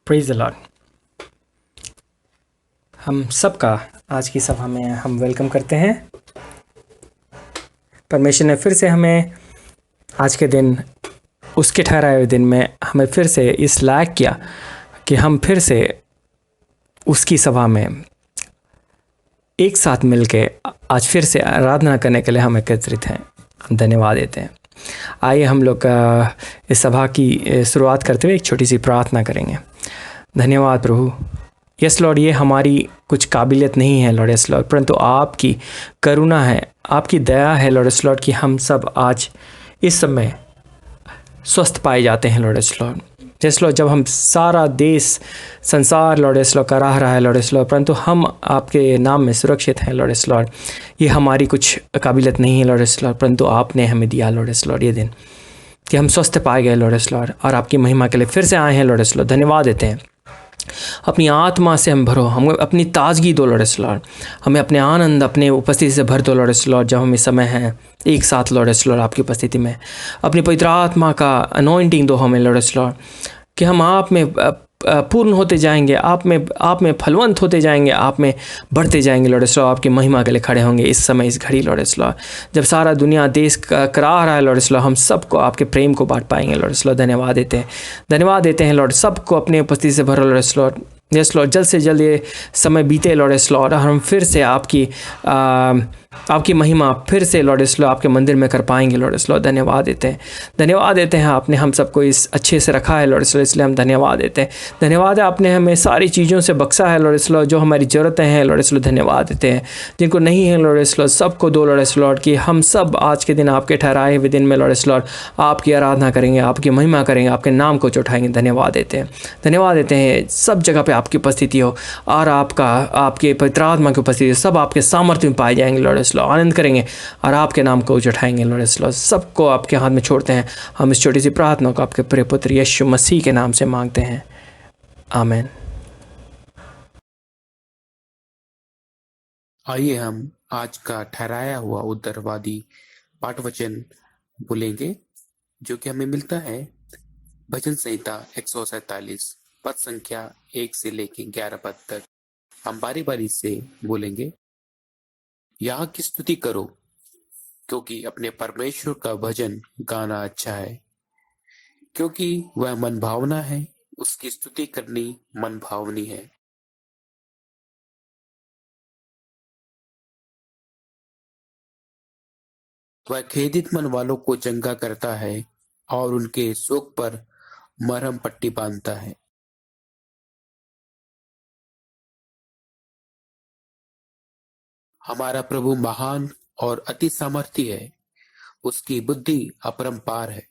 Praise the Lord. हम सबका आज की सभा में हम वेलकम करते हैं। परमेश्वर ने फिर से हमें आज के दिन उसके ठहराए हुए दिन में हमें फिर से इस लायक किया कि हम फिर से उसकी सभा में एक साथ मिलके आज फिर से आराधना करने के लिए हम एकत्रित हैं। हम धन्यवाद देते हैं। आइए हम लोग इस सभा की शुरुआत करते हुए एक छोटी सी प्रार्थना करेंगे। धन्यवाद प्रभु। यस लॉर्ड, ये हमारी कुछ काबिलियत नहीं है लॉर्ड यस लॉर्ड, परंतु आपकी करुणा है, आपकी दया है लॉर्ड यस लॉर्ड कि हम सब आज इस समय स्वस्थ पाए जाते हैं Lord yes Lord. Yes Lord, जब हम सारा देश संसार लॉर्ड यस लॉर्ड कराह रहा है लॉर्ड यस लॉर्ड, परंतु हम आपके नाम में सुरक्षित हैं लॉर्ड यस लॉर्ड। ये हमारी कुछ काबिलियत नहीं है लॉर्ड यस लॉर्ड, परंतु आपने हमें दिया लॉर्ड यस लॉर्ड ये दिन कि हम स्वस्थ पाए गए लॉर्ड यस लॉर्ड, और आपकी महिमा के लिए फिर से आए हैं लॉर्ड यस लॉर्ड। धन्यवाद देते हैं। अपनी आत्मा से हम भरो, हमें अपनी ताजगी दो लॉर्ड यस लॉर्ड, हमें अपने आनंद अपने उपस्थिति से भर दो लॉर्ड यस लॉर्ड। जब हम इस समय हैं एक साथ लॉर्ड यस लॉर्ड आपकी उपस्थिति में, अपनी पवित्र आत्मा का अनॉइंटिंग दो हमें लॉर्ड यस लॉर्ड, कि हम आप में पूर्ण होते जाएंगे, आप में फलवंत होते जाएंगे, आप में बढ़ते जाएंगे लॉर्ड यस लॉर्ड। आपकी महिमा के लिए खड़े होंगे इस समय इस घड़ी लॉर्ड यस लॉर्ड, जब सारा दुनिया देश करा रहा है लॉर्ड यस लॉर्ड, हम सबको आपके प्रेम को बांट पाएंगे लॉर्ड यस लॉर्ड। धन्यवाद देते हैं लॉर्ड, सबको अपने उपस्थिति से भरो Lord yes Lord. Yes Lord, जल्द से जल्द ये समय बीते लॉर्ड यस लॉर्ड, और हम फिर से आपकी महिमा फिर से लॉर्ड यस लॉर्ड आपके मंदिर में कर पाएंगे लॉर्ड यस लॉर्ड। धन्यवाद देते हैं आपने हम सबको इस अच्छे से रखा है लॉर्ड यस लॉर्ड, इसलिए हम धन्यवाद देते हैं। धन्यवाद है आपने हमें सारी चीज़ों से बख्शा है लॉर्ड यस लॉर्ड, जो हमारी ज़रूरतें हैं लॉर्ड यस लॉर्ड। धन्यवाद देते हैं जिनको नहीं है लॉर्ड यस लॉर्ड, सबको दो लॉर्ड यस लॉर्ड, कि हम सब आज के दिन आपके ठहराए हुए दिन में लॉर्ड यस लॉर्ड आपकी आराधना करेंगे, आपकी महिमा करेंगे, आपके नाम को चौठाएंगे। धन्यवाद देते हैं सब जगह पे आपकी उपस्थिति हो, और आपके पवित्र आत्मा की उपस्थिति सब आपके सामर्थ्य में पाए जाएंगे लॉर्ड यस लॉर्ड। आनंद करेंगे और आपके नाम को उठाएंगे लॉर्ड यस लॉर्ड। सबको आपके हाथ में छोड़ते हैं। हम इस छोटी सी प्रार्थना को आपके प्रिय पुत्र यीशु मसीह के नाम से मांगते हैं, आमीन। आइए हम आज का ठहराया हुआ उद्धारवादी पाठ वचन बोलेंगे, जो कि हमें मिलता है भजन संहिता 147 पद संख्या 1 से लेकर 11 पद तक। हम बारी बारी से बोलेंगे। यहाँ की स्तुति करो, क्योंकि अपने परमेश्वर का भजन गाना अच्छा है, क्योंकि वह मन भावना है, उसकी स्तुति करनी मन भावनी है। वह खेदित मन वालों को चंगा करता है और उनके शोक पर मरहम पट्टी बांधता है। हमारा प्रभु महान और अति सामर्थी है, उसकी बुद्धि अपरंपार है।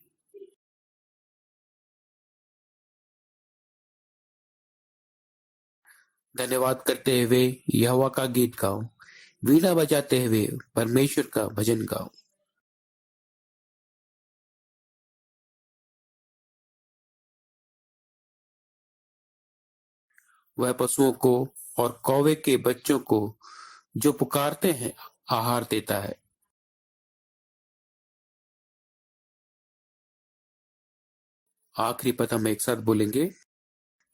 धन्यवाद करते हुए यहोवा का गीत गाओ, वीणा बजाते हुए परमेश्वर का भजन गाओ। वह पशुओं को और कौवे के बच्चों को जो पुकारते हैं आहार देता है। आखिरी पद हम एक साथ बोलेंगे।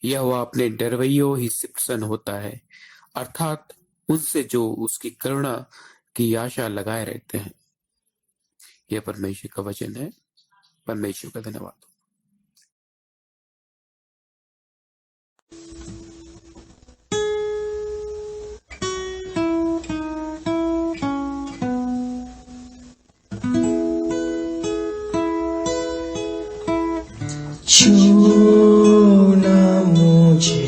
यहोवा अपने डरवैयों ही से प्रसन्न होता है, अर्थात उनसे जो उसकी करुणा की आशा लगाए रहते हैं। यह परमेश्वर का वचन है। परमेश्वर का धन्यवाद। छूना मुझे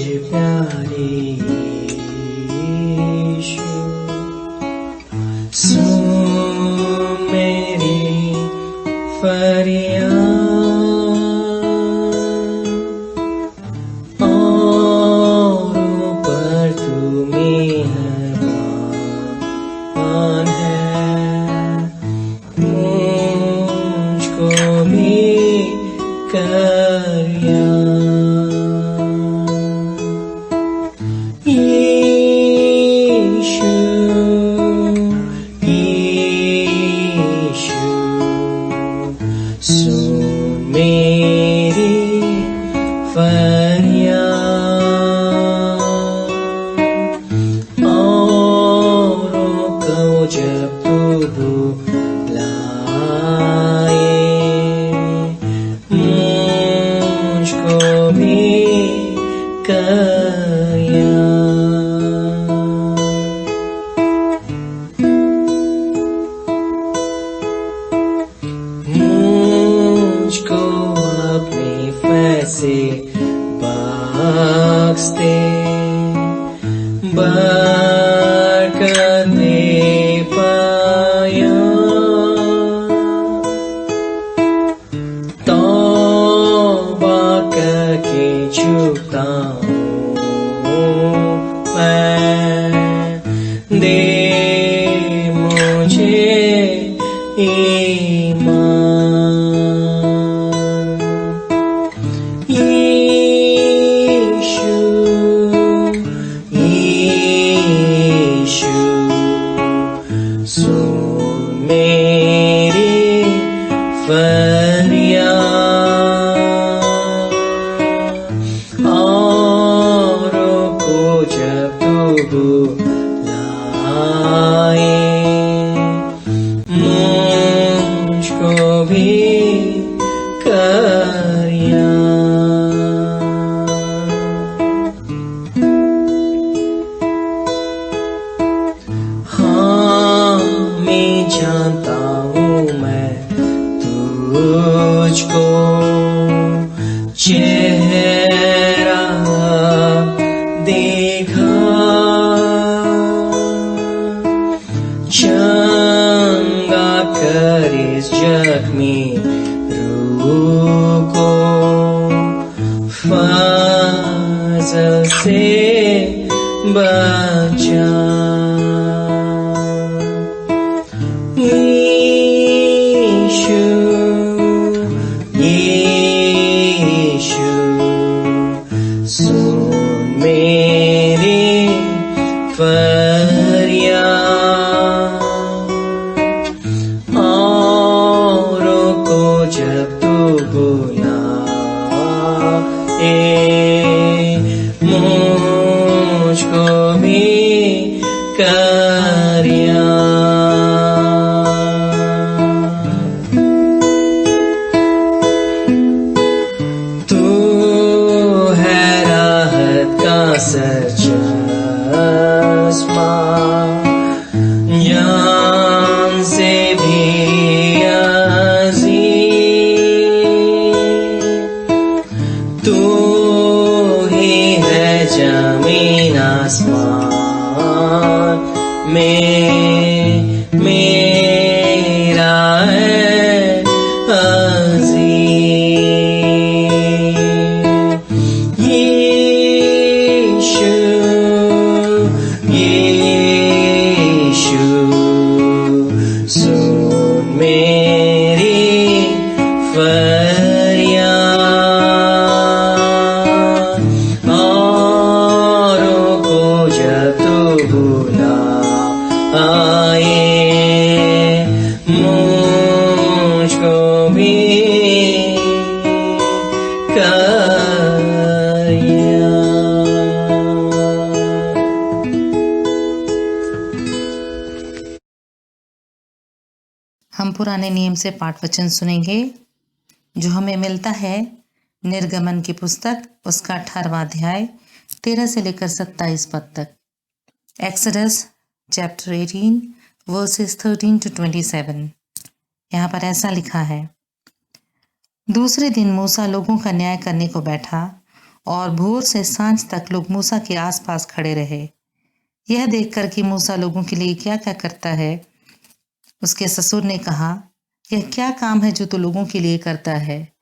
औरों को जब तू बुलाए मुझको भी करिया। मुझको अपने फैसले बख्श दे, बरकत दे पाया। तौबा करके झुकता हूँ मैं, दे मुझे यीशु यीशु सुन मेरी फरियाद। औरों को जब तू बुलाए मुझको भी करिया। हाँ मैं जानता हूँ मैं तुझको चेहरा देखा, चंगा कर इस जख्मी रूह को, फजल से बचा। यीशु यीशु सुन मेरी फरियाद। औरों को जब तू बुलाए मुझको भी करिया। तू है राहत का सरचश्मा, जान से भी अजीज। तू ही है जमीन आसमान में मेरा है अजीज। यीशु यीशु सुन मेरी फरियाद। औरों को जब तू बुलाए मुझको भी करिया। हम पुराने नियम से पाठ वचन सुनेंगे जो हमें मिलता है निर्गमन की पुस्तक उसका 18वां अध्याय 13 से लेकर 27 पद तक। Exodus chapter 18 versus 13 to 27। यहाँ पर ऐसा लिखा है, दूसरे दिन मूसा लोगों का न्याय करने को बैठा और भोर से सांझ तक लोग मूसा के आसपास खड़े रहे। यह देखकर कि मूसा लोगों के लिए क्या क्या करता है, उसके ससुर ने कहा, यह क्या काम है जो तू लोगों के लिए करता है?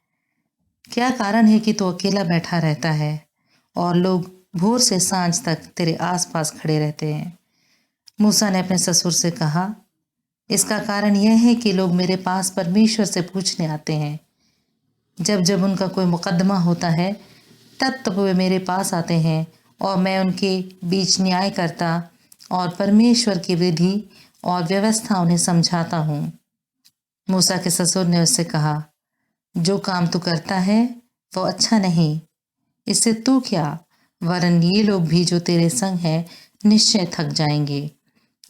क्या कारण है कि तू अकेला बैठा रहता है और लोग भोर से सांझ तक तेरे आसपास खड़े रहते हैं? मूसा ने अपने ससुर से कहा, इसका कारण यह है कि लोग मेरे पास परमेश्वर से पूछने आते हैं। जब जब उनका कोई मुकदमा होता है तब वे मेरे पास आते हैं और मैं उनके बीच न्याय करता और परमेश्वर की विधि और व्यवस्था उन्हें समझाता हूँ। मूसा के ससुर ने उससे कहा, जो काम तू करता है वो अच्छा नहीं। इससे तू क्या, वरन ये लोग भी जो तेरे संग है निश्चय थक जाएंगे,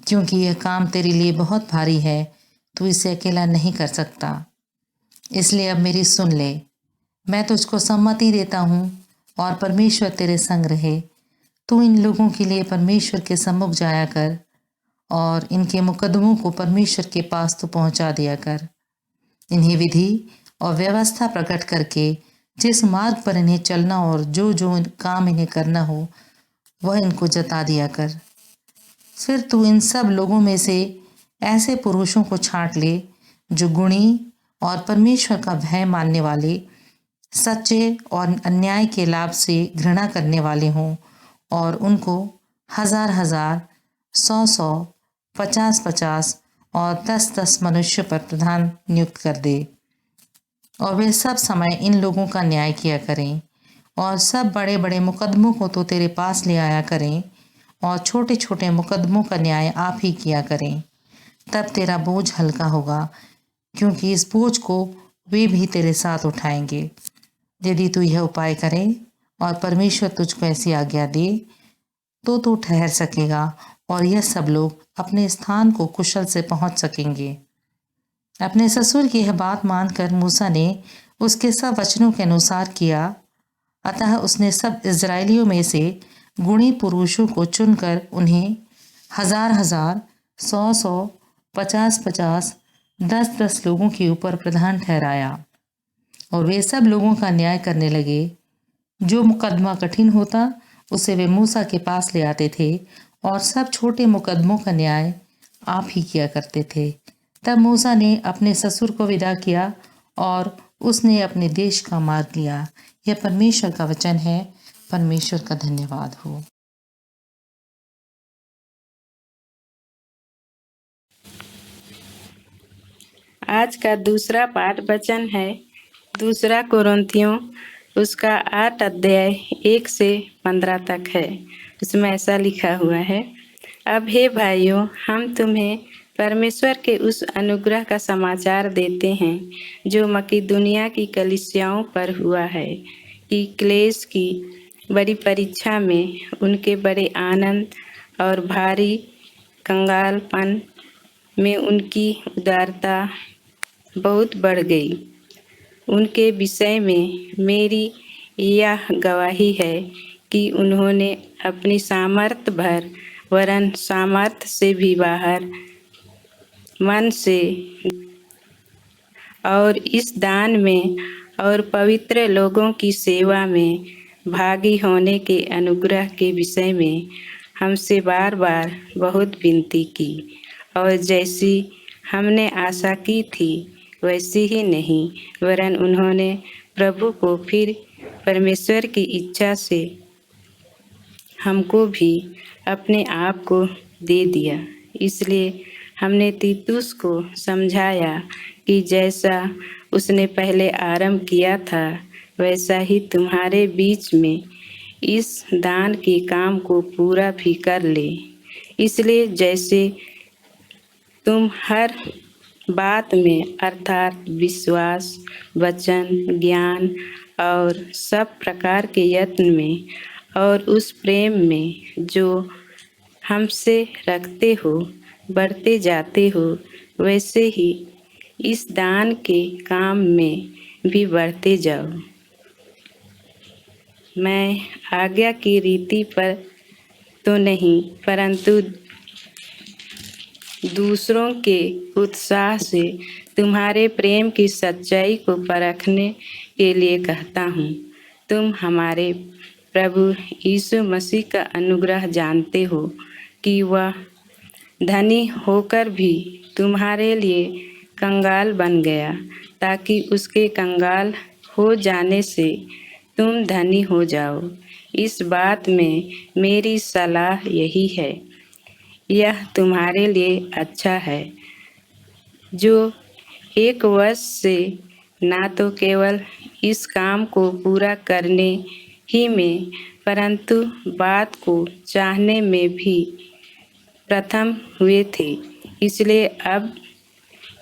क्योंकि यह काम तेरे लिए बहुत भारी है, तू इसे अकेला नहीं कर सकता। इसलिए अब मेरी सुन ले, मैं तुझको सम्मति देता हूँ और परमेश्वर तेरे संग रहे। तू इन लोगों के लिए परमेश्वर के सम्मुख जाया कर और इनके मुकदमों को परमेश्वर के पास तो पहुंचा दिया कर। इन्हें विधि और व्यवस्था प्रकट करके जिस मार्ग पर इन्हें चलना और जो जो काम इन्हें करना हो वह इनको जता दिया कर। फिर तू इन सब लोगों में से ऐसे पुरुषों को छांट ले जो गुणी और परमेश्वर का भय मानने वाले, सच्चे और अन्याय के लाभ से घृणा करने वाले हों, और उनको 1000-1000, 100-100, 50-50 और 10-10 मनुष्य पर प्रधान नियुक्त कर दे। और वे सब समय इन लोगों का न्याय किया करें, और सब बड़े बड़े मुकदमों को तो तेरे पास ले आया करें, और छोटे छोटे मुकदमों का न्याय आप ही किया करें। तब तेरा बोझ हल्का होगा, क्योंकि इस बोझ को वे भी तेरे साथ उठाएंगे। यदि तू यह उपाय करे और परमेश्वर तुझको ऐसी आज्ञा दे तो तू ठहर सकेगा और यह सब लोग अपने स्थान को कुशल से पहुंच सकेंगे। अपने ससुर की यह बात मानकर मूसा ने उसके सब वचनों के अनुसार किया। अतः उसने सब इजरायलियों में से गुणी पुरुषों को चुनकर उन्हें 1000-1000, 100-100, 50-50, 10-10 लोगों के ऊपर प्रधान ठहराया, और वे सब लोगों का न्याय करने लगे। जो मुकदमा कठिन होता उसे वे मूसा के पास ले आते थे, और सब छोटे मुकदमों का न्याय आप ही किया करते थे। तब मूसा ने अपने ससुर को विदा किया और उसने अपने देश का मार्ग लिया। यह परमेश्वर का वचन है। परमेश्वर का धन्यवाद हो। आज का दूसरा पाठ वचन है दूसरा कुरिन्थियों उसका 8 अध्याय 1 से 15 तक है। उसमें ऐसा लिखा हुआ है, अब हे भाइयों, हम तुम्हें परमेश्वर के उस अनुग्रह का समाचार देते हैं जो मकिदुनिया की कलीसियाओं पर हुआ है, कि क्लेश की बड़ी परीक्षा में उनके बड़े आनंद और भारी कंगालपन में उनकी उदारता बहुत बढ़ गई। उनके विषय में मेरी यह गवाही है कि उन्होंने अपनी सामर्थ्य भर, वरन सामर्थ्य से भी बाहर, मन से और इस दान में और पवित्र लोगों की सेवा में भागी होने के अनुग्रह के विषय में हमसे बार बार बहुत विनती की, और जैसी हमने आशा की थी वैसी ही नहीं, वरन उन्होंने प्रभु को फिर परमेश्वर की इच्छा से हमको भी अपने आप को दे दिया। इसलिए हमने तीतुस को समझाया कि जैसा उसने पहले आरंभ किया था वैसा ही तुम्हारे बीच में इस दान के काम को पूरा भी कर ले। इसलिए जैसे तुम हर बात में अर्थात विश्वास, वचन, ज्ञान और सब प्रकार के यत्न में और उस प्रेम में जो हमसे रखते हो बढ़ते जाते हो, वैसे ही इस दान के काम में भी बढ़ते जाओ। मैं आज्ञा की रीति पर तो नहीं, परंतु दूसरों के उत्साह से तुम्हारे प्रेम की सच्चाई को परखने के लिए कहता हूँ। तुम हमारे प्रभु यीशु मसीह का अनुग्रह जानते हो कि वह धनी होकर भी तुम्हारे लिए कंगाल बन गया, ताकि उसके कंगाल हो जाने से तुम धनी हो जाओ। इस बात में मेरी सलाह यही है, यह तुम्हारे लिए अच्छा है, जो एक वर्ष से ना तो केवल इस काम को पूरा करने ही में, परंतु बात को चाहने में भी प्रथम हुए थे। इसलिए अब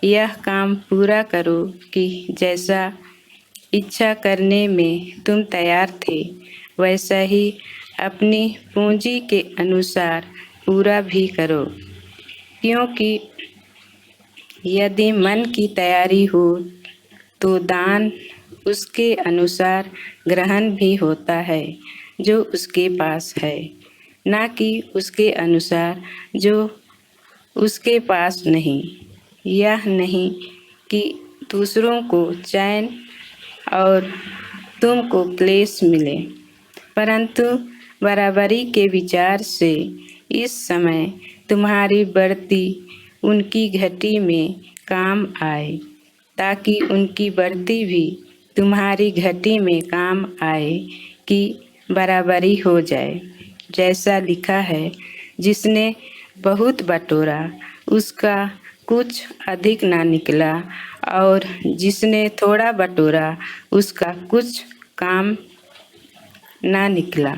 यह काम पूरा करो कि जैसा इच्छा करने में तुम तैयार थे। वैसा ही अपनी पूंजी के अनुसार पूरा भी करो, क्योंकि यदि मन की तैयारी हो तो दान उसके अनुसार ग्रहण भी होता है जो उसके पास है, ना कि उसके अनुसार जो उसके पास नहीं। यह नहीं कि दूसरों को चैन और तुमको क्लेश मिले, परंतु बराबरी के विचार से इस समय तुम्हारी बढ़ती उनकी घटी में काम आए, ताकि उनकी बढ़ती भी तुम्हारी घटी में काम आए कि बराबरी हो जाए। जैसा लिखा है, जिसने बहुत बटोरा उसका कुछ अधिक ना निकला, और जिसने थोड़ा बटोरा उसका कुछ काम ना निकला।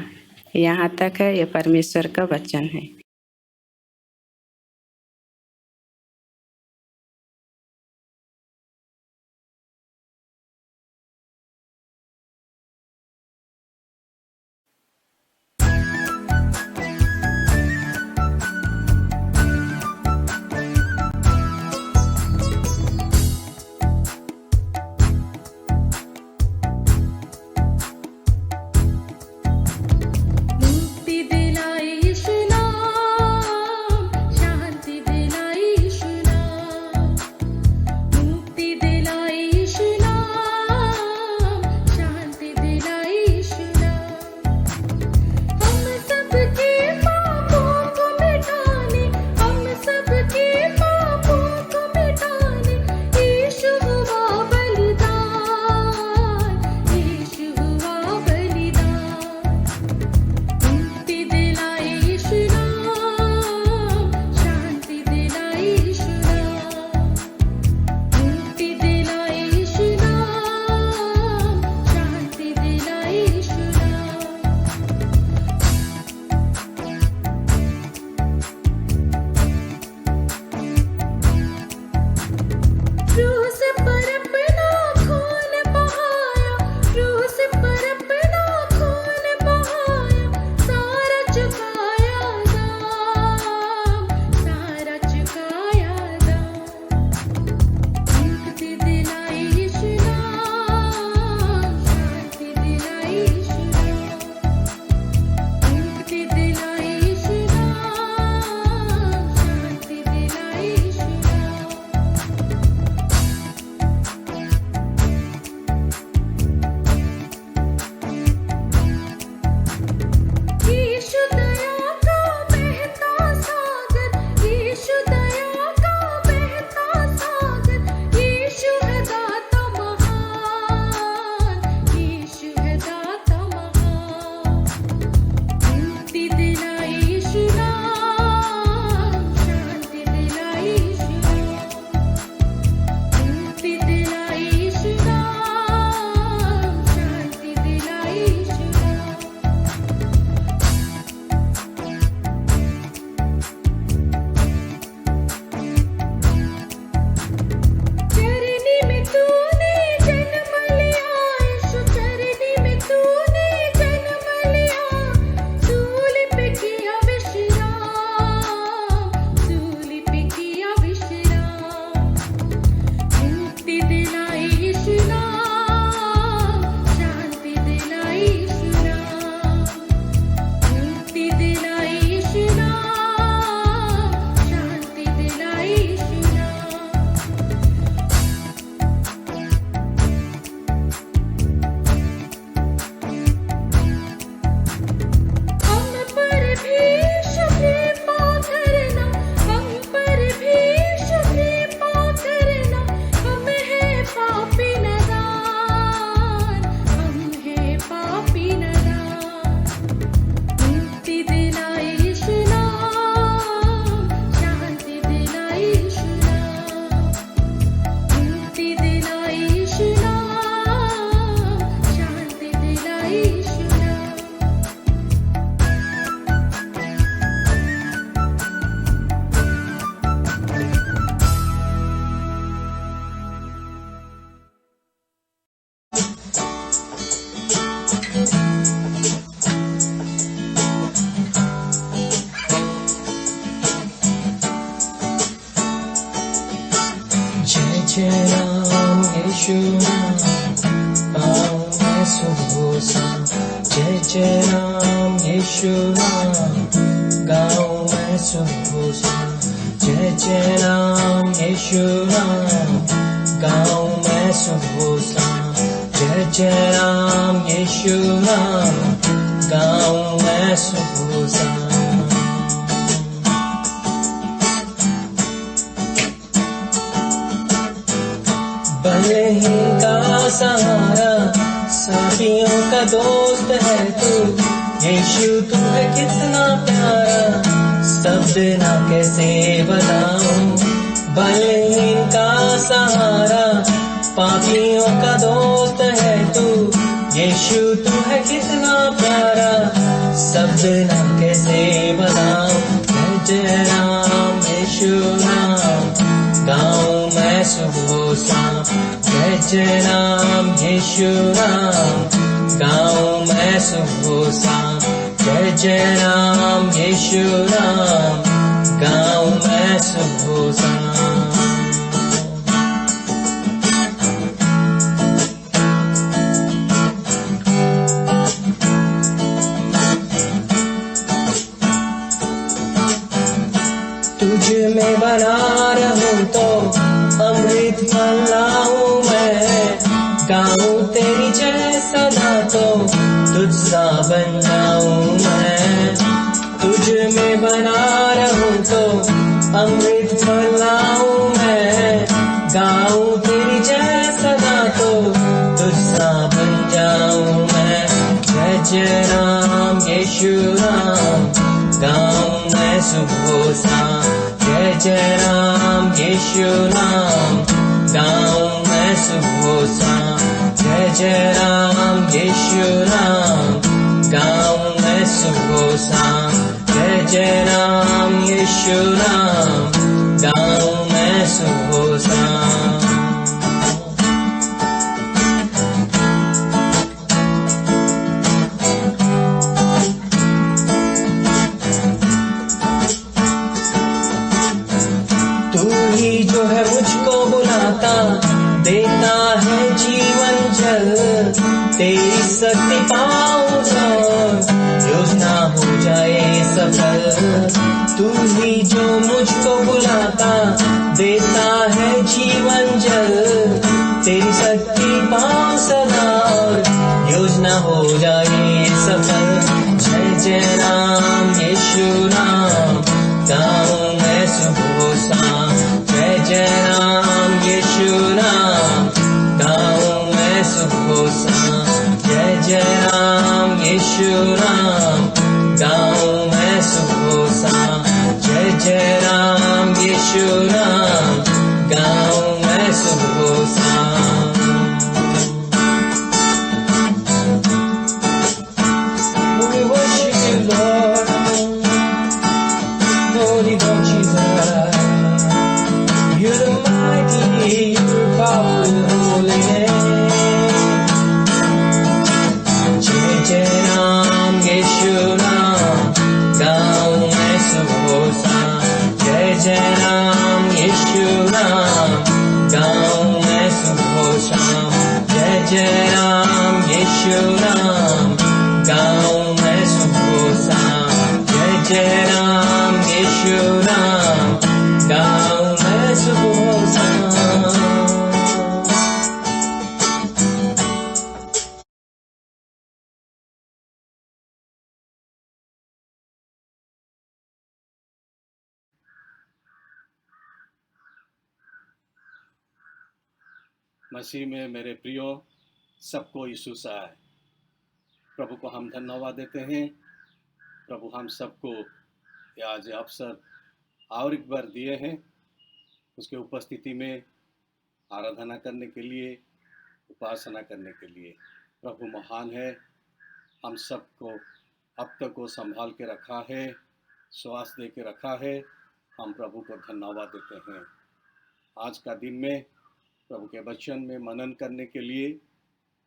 यहाँ तक है, यह परमेश्वर का वचन है। मुक्ति दिलाए इस नाम यीशु नाम गाऊं मैं सुबह शाम जय जय राम यीशु नाम गाऊं मैं सुबह शाम जय जय राम यीशु नाम गाऊं मैं सुबह शाम जय जय राम यीशु नाम गाऊं मैं सुबह शाम बलहीन का सहारा साथियों का दोस्त है तू यीशु तू है कितना प्यारा शब्द ना कैसे बताऊं बलहीन का सहारा पापियों का दोस्त है तू यीशु तू है कितना प्यारा शब्द ना कैसे बताऊं जय जय राम यीशु नाम गाऊं मैं सुबह शाम जय जय राम यीशु नाम गाऊं मैं सुबह शाम जय जय राम यीशु नाम गाऊं मैं सुबह शाम तुझ में बना रहूं तो अमृत फल लाऊं मैं गाऊं तेरी जय सदा तो तुझ सा बन जाऊं मैं तुझ में बना रहूं तो अमृत फल लाऊं मैं गाऊं तेरी जय सदा तो तुझ सा बन जाऊं मैं जय जय राम यीशु नाम गाऊं मैं सुबह शाम जय जय राम यीशु नाम गाऊं मैं सुबह शाम जय जय राम यीशु नाम गाऊं मैं सुबह शाम जय जय राम यीशु नाम गाऊं मैं सुबह शाम जो है मुझको बुलाता देता है जीवन जल तेरी शक्ति पाऊंगा योजना हो जाए सफल तू ही जो मुझको बुलाता देता है जीवन जल तेरी शक्ति पाऊं सदा और योजना हो जाए सफल जय जय राम यीशु नाम गाऊं मैं सुबह शाम जय जय राम यीशु नाम गाऊं मैं सुबह शाम जय जय राम यीशु नाम गाऊं मैं सुबह शाम जय जय राम यीशु नाम गाऊं मैं सुबह शाम We worship you, Lord. Holy God, Jesus. You're the mighty, you're powerful, holy name. Jai Jai Ram Yeshu Ram, gaun main subh shaam. Jai Jai Ram Yeshu Ram, gaun main subh shaam. Jai Jai Ram Yeshu Ram, gaun main subh shaam. Jai Jai Ram Yeshu Ram, gaun main subh shaam. मसीह में मेरे प्रियो सबको यीशु सा है। प्रभु को हम धन्यवाद देते हैं। प्रभु हम सबको ये आज अवसर और एक बार दिए हैं उसके उपस्थिति में आराधना करने के लिए, उपासना करने के लिए। प्रभु महान है, हम सबको अब तक को संभाल के रखा है, श्वास दे के रखा है। हम प्रभु को धन्यवाद देते हैं। आज का दिन में प्रभु के वचन में मनन करने के लिए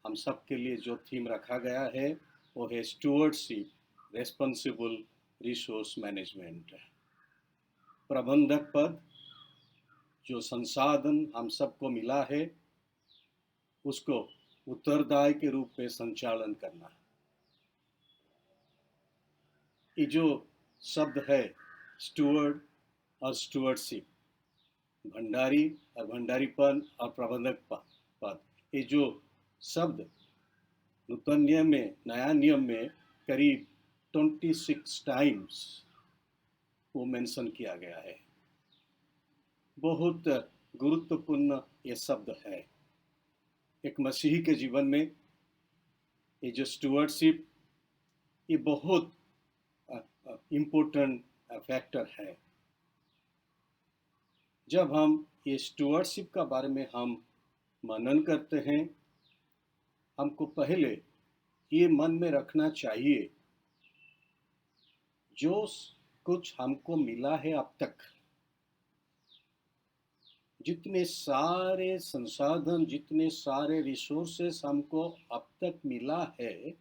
हम सब के लिए जो थीम रखा गया है वो है स्टूवर्डशिप, रेस्पॉन्सिबल रिसोर्स मैनेजमेंट। प्रबंधक पद जो संसाधन हम सबको मिला है उसको उत्तरदायी के रूप में संचालन करना। ये जो शब्द है स्टुअर्ड और स्टुअर्डशिप, भंडारी और भंडारीपन और प्रबंधक पद, ये जो शब्द नूतन नियम में, नया नियम में करीब 26 टाइम्स वो मेंशन किया गया है। बहुत गुरुत्वपूर्ण ये शब्द है एक मसीही के जीवन में। ये जो स्टुअर्डशिप, ये बहुत इम्पोर्टेंट फैक्टर है। जब हम ये स्टुअर्डशिप का बारे में हम मनन करते हैं, हमको पहले ये मन में रखना चाहिए, जो कुछ हमको मिला है अब तक, जितने सारे संसाधन, जितने सारे रिसोर्सेस हमको अब तक मिला है,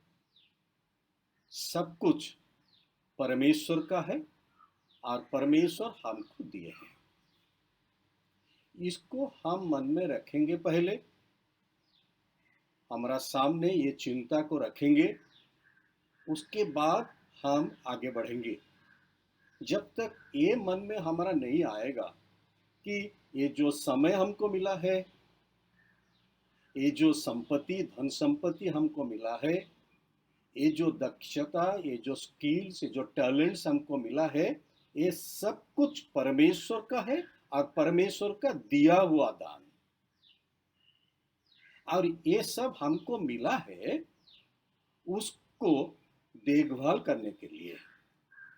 सब कुछ परमेश्वर का है और परमेश्वर हमको दिए हैं। इसको हम मन में रखेंगे, पहले हमारा सामने ये चिंता को रखेंगे, उसके बाद हम आगे बढ़ेंगे। जब तक ये मन में हमारा नहीं आएगा कि ये जो समय हमको मिला है, ये जो संपत्ति, धन संपत्ति हमको मिला है, ये जो दक्षता, ये जो स्किल्स, ये जो टैलेंट्स हमको मिला है, ये सब कुछ परमेश्वर का है और परमेश्वर का दिया हुआ दान। और ये सब हमको मिला है उसको देखभाल करने के लिए,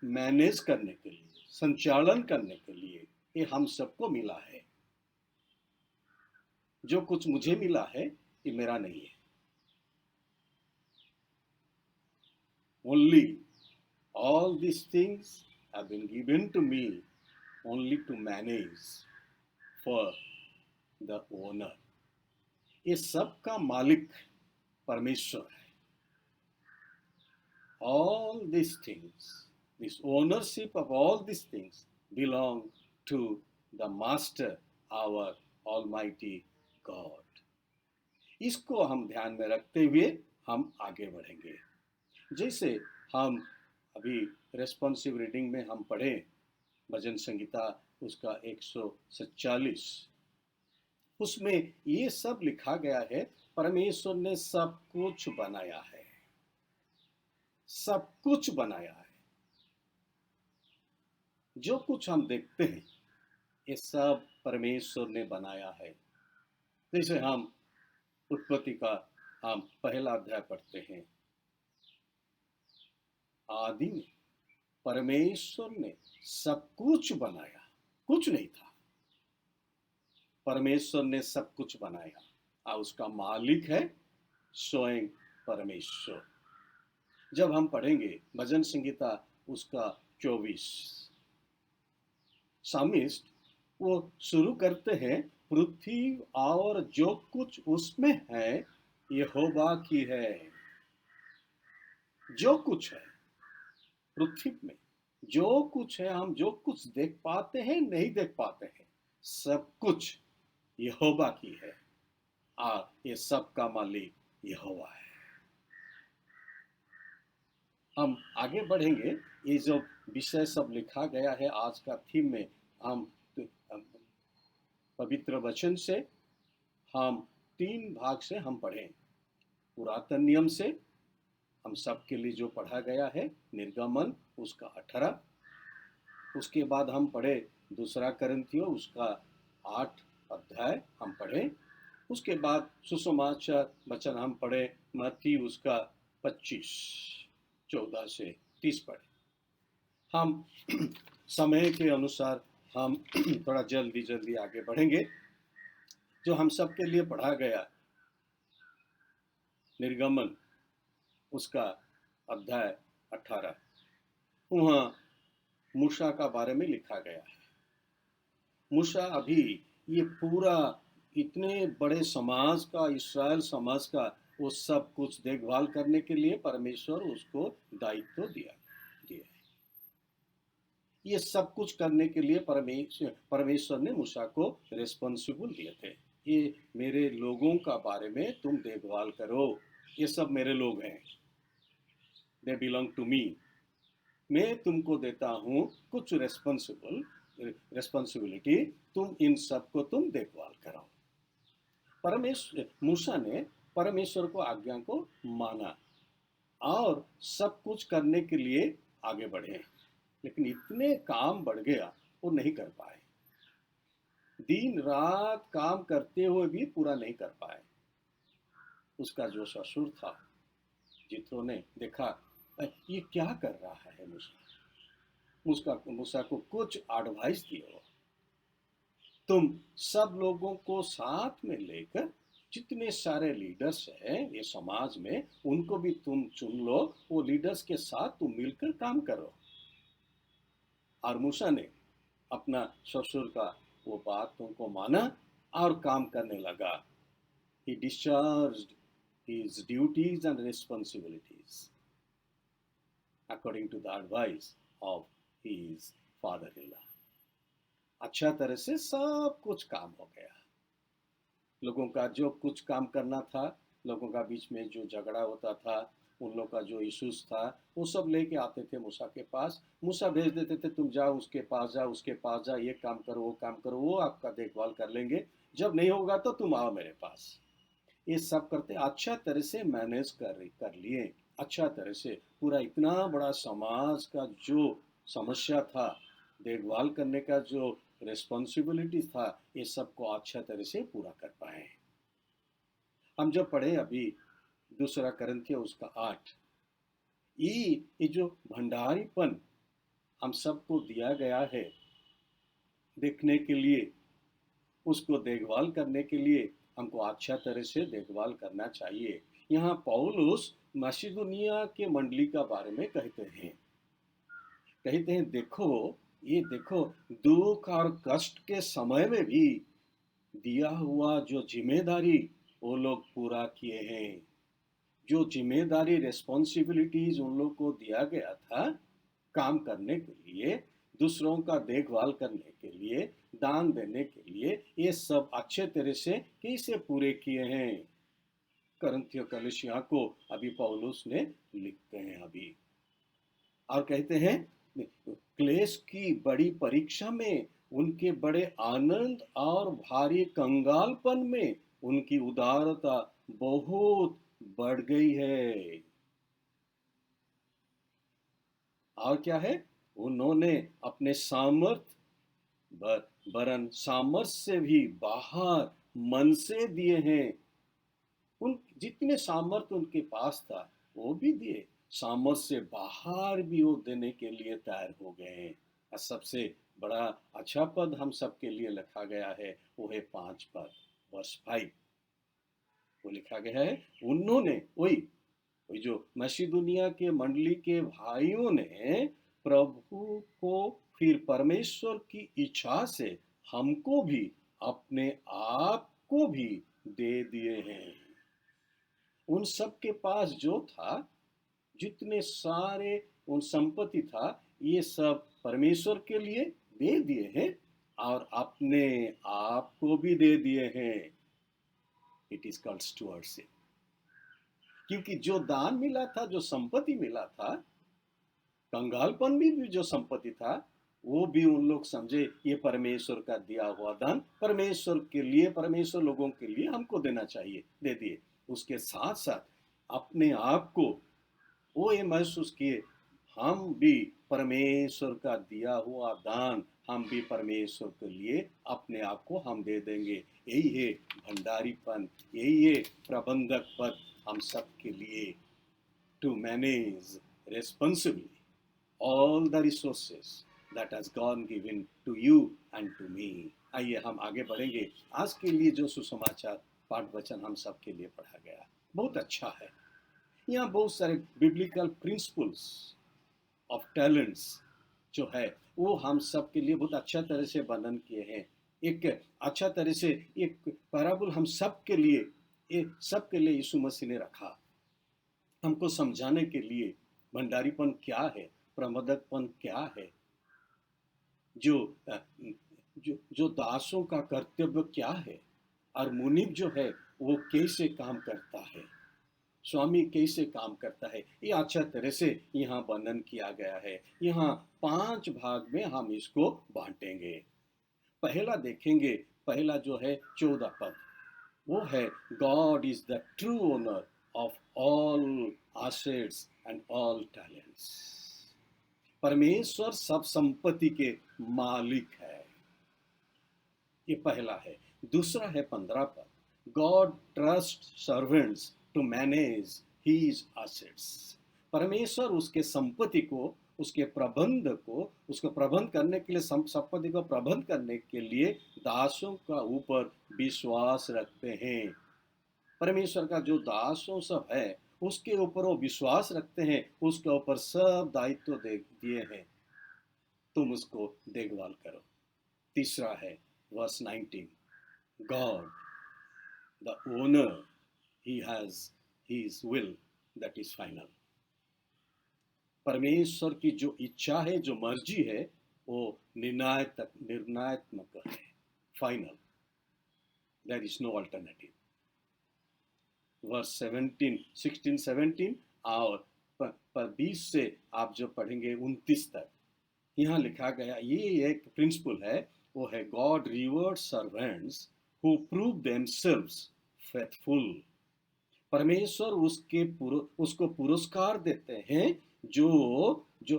मैनेज करने के लिए, संचालन करने के लिए ये हम सबको मिला है। जो कुछ मुझे मिला है ये मेरा नहीं है। Only all these things have been given to me only to manage for the owner. ये सब का मालिक परमेश्वर है। All these things, this ownership of all these things belong to the Master, our Almighty God. इसको हम ध्यान में रखते हुए हम आगे बढ़ेंगे। जैसे हम अभी रेस्पॉन्सिव रीडिंग में हम पढ़े भजन संगीता उसका 147, उसमें ये सब लिखा गया है, परमेश्वर ने सब कुछ बनाया है, सब कुछ बनाया है। जो कुछ हम देखते हैं ये सब परमेश्वर ने बनाया है। जैसे हम उत्पत्ति का हम पहला अध्याय पढ़ते हैं, आदि में परमेश्वर ने सब कुछ बनाया, कुछ नहीं था, परमेश्वर ने सब कुछ बनाया और उसका मालिक है स्वयं परमेश्वर। जब हम पढ़ेंगे भजन संगीता उसका 24, सामिस्ट वो शुरू करते हैं, पृथ्वी और जो कुछ उसमें है यहोवा की है। जो कुछ है पृथ्वी में, जो कुछ है, हम जो कुछ देख पाते हैं नहीं देख पाते हैं, सब कुछ यहोवा की है और ये सब का मालिक यहोवा है। हम आगे बढ़ेंगे। ये जो विषय सब लिखा गया है आज का थीम में, हम पवित्र वचन से हम 3 भाग से हम पढ़ें। पुरातन नियम से हम सब के लिए जो पढ़ा गया है निर्गमन उसका 18, उसके बाद हम पढ़े दूसरा करंथियों उसका 8 अध्याय हम पढ़े, उसके बाद सुसमाचार वचन हम पढ़े मत्ती उसका 25 14 से 30 पढ़े। हम समय के अनुसार हम थोड़ा जल्दी आगे बढ़ेंगे। जो हम सब के लिए पढ़ा गया निर्गमन उसका अध्याय 18, वहाँ मूसा का बारे में लिखा गया है। मूसा अभी ये पूरा इतने बड़े समाज का, इस्राएल समाज का, वो सब कुछ देखभाल करने के लिए परमेश्वर उसको दायित्व दिया है। ये सब कुछ करने के लिए परमेश्वर ने मूसा को रिस्पॉन्सिबल दिए थे। ये मेरे लोगों का बारे में तुम देखभाल करो, ये सब मेरे लोग हैं, दे बिलोंग टू मी। मैं तुमको देता हूँ कुछ रेस्पॉन्सिबिलिटी, तुम इन सब को तुम देखभाल करो। परमेश्वर मूसा ने परमेश्वर को आज्ञा को माना और सब कुछ करने के लिए आगे बढ़े, लेकिन इतने काम बढ़ गया वो नहीं कर पाए। दिन रात काम करते हुए भी पूरा नहीं कर पाए। उसका जो ससुर था जित्रो ने देखा ये क्या कर रहा है मूसा को कुछ एडवाइस दियो, तुम सब लोगों को साथ में लेकर जितने सारे लीडर्स हैं ये समाज में उनको भी तुम चुन लो, वो लीडर्स के साथ तुम मिलकर काम करो। और मूसा ने अपना ससुर का वो बातों को माना और काम करने लगा। He discharged his duties and responsibilities according to the advice of his father-in-law. अच्छा तरह से सब कुछ काम हो गया। लोगों का जो कुछ काम करना था, लोगों का बीच में जो झगड़ा होता था, उन लोगों का जो इश्यूज था, वो सब लेके आते थे मूसा के पास। मूसा भेज देते थे, तुम जाओ उसके पास जाओ, उसके पास जाओ, ये काम करो, वो काम करो, वो आपका देखभाल कर लेंगे, जब नहीं होगा तो तुम आओ मेरे पास। ये सब करते अच्छा तरह से मैनेज कर लिए। अच्छा तरह से पूरा इतना बड़ा समाज का जो समस्या था, देखभाल करने का जो रिस्पॉन्सिबिलिटी था, ये सबको अच्छा तरह से पूरा कर पाए। हम जब पढ़े अभी दूसरा करंथिया उसका 8, ये जो भंडारीपन हम सबको दिया गया है देखने के लिए, उसको देखभाल करने के लिए हमको अच्छा तरह से देखभाल करना चाहिए। यहाँ पौलुस मसीदोनिया के मंडली का बारे में कहते हैं देखो दुख और कष्ट के समय में भी दिया हुआ जो जिम्मेदारी वो लोग पूरा किए हैं। जो जिम्मेदारी रेस्पॉन्सिबिलिटीज उन लोग को दिया गया था काम करने के लिए, दूसरों का देखभाल करने के लिए, दान देने के लिए, ये सब अच्छे तरह से कैसे पूरे किए हैं। करंथियों कलीसिया को अभी पौलुस ने लिखते हैं अभी और कहते हैं क्लेश की बड़ी परीक्षा में उनके बड़े आनंद और भारी कंगालपन में उनकी उदारता बहुत बढ़ गई है। और क्या है, उन्होंने अपने वरन सामर्थ्य से भी बाहर मन से दिए हैं। उन जितने सामर्थ्य उनके पास था वो भी दिए, सामर्थ्य से बाहर भी वो देने के लिए तैयार हो गए हैं। और सबसे बड़ा अच्छा पद हम सबके लिए लिखा गया है, वो है 5 पद वर्ष 5। वो लिखा गया है, उन्होंने वही जो मसीदोनिया के मंडली के भाइयों ने प्रभु को फिर परमेश्वर की इच्छा से हमको भी अपने आप को भी दे दिए हैं। उन सब के पास जो था, जितने सारे उन संपत्ति था, ये सब परमेश्वर के लिए दे दिए हैं और अपने आप को भी दे दिए हैं। It is called stewardship. क्योंकि जो दान मिला था, जो संपत्ति मिला था, कंगालपन भी जो संपत्ति था, वो भी उन लोग समझे ये परमेश्वर का दिया हुआ दान परमेश्वर के लिए, परमेश्वर लोगों के लिए हमको देना चाहिए, दे दिए। उसके साथ साथ अपने आप को वो ये महसूस किए, हम भी परमेश्वर का दिया हुआ दान, हम भी परमेश्वर के लिए अपने आप को हम दे देंगे। यही है भंडारीपन, यही है प्रबंधक पद हम सब के लिए, to manage responsibly all the resources that has God given to you and to me। आइए हम आगे बढ़ेंगे। आज के लिए जो सुसमाचार पाठ वचन हम सब के लिए पढ़ा गया बहुत अच्छा है। यहाँ बहुत सारे बिब्लिकल प्रिंसिपल्स ऑफ टैलेंट्स जो है वो हम सब के लिए बहुत अच्छा तरह से वर्णन किए हैं। एक अच्छा तरह से एक पैराबल हम सब के लिए यीशु मसीह ने रखा, हमको समझाने के लिए भंडारीपन क्या है, प्रबंधकपन क्या है, जो दासों का कर्तव्य क्या है, और मुनीब जो है वो कैसे काम करता है, स्वामी कैसे काम करता है, ये अच्छा तरह से यहाँ वर्णन किया गया है। यहाँ 5 भाग में हम इसको बांटेंगे। पहला देखेंगे, पहला जो है 14 पद, वो है God is the true owner of all assets and all talents. परमेश्वर सब संपत्ति के मालिक है, ये पहला है। दूसरा है 15 पद, God trust servants to manage his assets. परमेश्वर उसके संपत्ति को, उसके प्रबंध को, उसको प्रबंध करने के लिए, संपत्ति को प्रबंध करने के लिए दासों का ऊपर विश्वास रखते हैं। परमेश्वर का जो दासों सब है उसके ऊपर वो विश्वास रखते हैं, उसके ऊपर सब दायित्व दिए हैं, तुम उसको देखभाल करो। तीसरा है verse 19, God, the owner, he has his will that is final. परमेश्वर की जो इच्छा है, जो मर्जी है, वो निर्णयात्मक है, final. There is no alternative. Verse 16, 17 और 20 से आप जो पढ़ेंगे 29 तक, यहाँ लिखा गया, ये एक प्रिंसिपल है, वो है God reward servants who prove themselves faithful. परमेश्वर उसको पुरस्कार देते हैं जो जो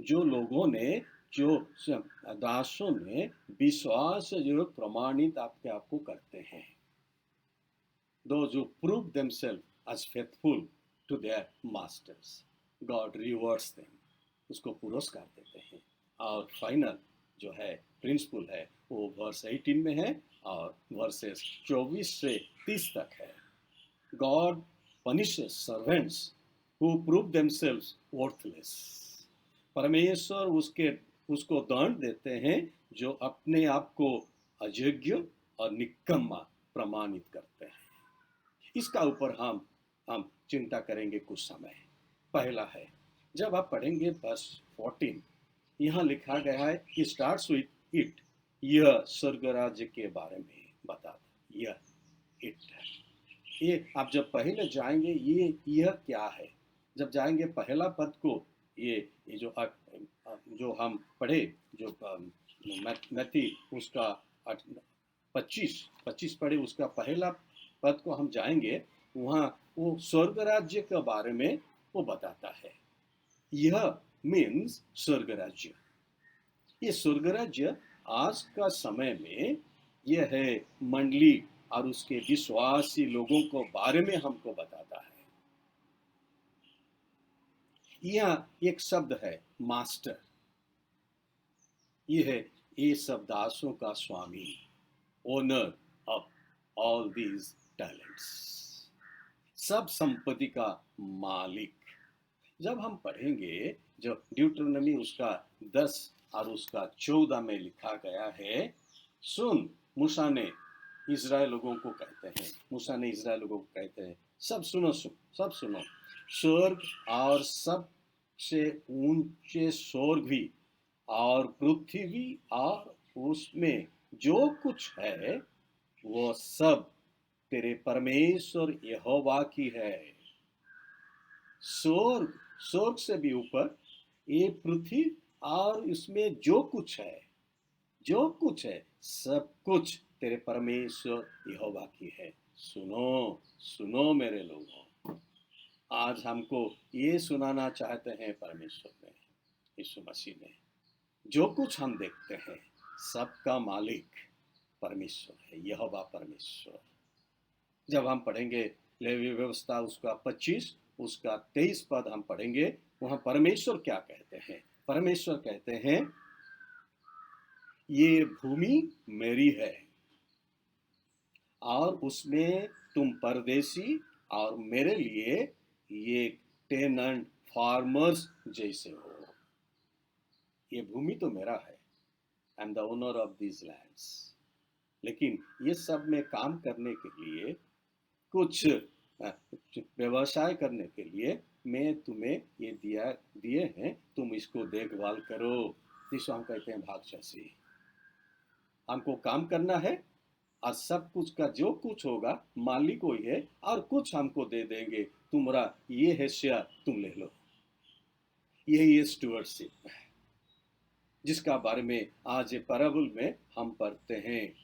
जो लोगों ने, जो दासों ने विश्वास जो प्रमाणित आपके आपको करते हैं। Those who prove themselves as faithful to their masters, God rewards them, उसको पुरस्कार देते हैं। और फाइनल जो है प्रिंसिपल है वो वर्स 18 में है और वर्सेस 24 से 30 तक है। God punishes servants who prove themselves worthless. परमेश्वर उसको दंड देते हैं जो अपने आप को अयोग्य और निकम्मा प्रमाणित करते हैं। इसका ऊपर हम चिंता करेंगे कुछ समय। पहला है, जब आप पढ़ेंगे वर्स 14, यहाँ लिखा गया है कि स्टार्ट्स विथ इट, यह स्वर्ग राज्य के बारे में बताता, यह इट है। ये आप जब पहले जाएंगे, यह क्या है, जब जाएंगे पहला पद को, ये जो हम पढ़े, जो मैथी उसका 25 पढ़े, उसका पहला पद को हम जाएंगे, वहाँ वो स्वर्ग राज्य के बारे में वो बताता है। यह मीन्स स्वर्ग राज्य। ये स्वर्ग राज्य आज का समय में यह है मंडली और उसके विश्वासी लोगों को बारे में हमको बताता है। यह एक शब्द है मास्टर, यह है ये सब दासों का स्वामी, owner of all these talents, सब संपत्ति का मालिक। जब हम पढ़ेंगे, जो ड्यूटरनमी उसका 10 और उसका 14 में लिखा गया है, सुन, मूसा ने इजराइल लोगों को कहते हैं, मूसा ने इजराइल लोगों को कहते हैं, सब सुनो, सब सुनो, स्वर्ग और सबसे ऊंचे स्वर्ग भी और पृथ्वी और उसमें जो कुछ है वो सब तेरे परमेश्वर यहोवा की है। स्वर्ग से भी ऊपर ये पृथ्वी और इसमें जो कुछ है, सब कुछ तेरे परमेश्वर यहोवा की है। सुनो मेरे लोगों, आज हमको ये सुनाना चाहते हैं परमेश्वर ने, यीशु मसीह ने। जो कुछ हम देखते हैं सबका मालिक परमेश्वर है, यहोवा परमेश्वर। जब हम पढ़ेंगे लेवी व्यवस्था उसका 25 उसका 23 पद हम पढ़ेंगे, वहां परमेश्वर क्या कहते हैं। परमेश्वर कहते हैं, ये भूमि मेरी है और उसमें तुम परदेसी और मेरे लिए ये टेनेंट फार्मर्स जैसे हो। ये भूमि तो मेरा है, I am the owner of this lands. लेकिन ये सब में काम करने के लिए, कुछ व्यवसाय करने के लिए मैं तुम्हें ये दिए हैं, तुम इसको देखभाल करो। जिसको हम कहते हैं भागचाषी। हमको काम करना है आज सब कुछ का जो कुछ होगा मालिक वही है, और कुछ हमको दे देंगे, तुम्हारा ये है शेयर, तुम ले लो। यही ये स्टुअर्डशिप है जिसका बारे में आज ये पैराबल में हम पढ़ते हैं।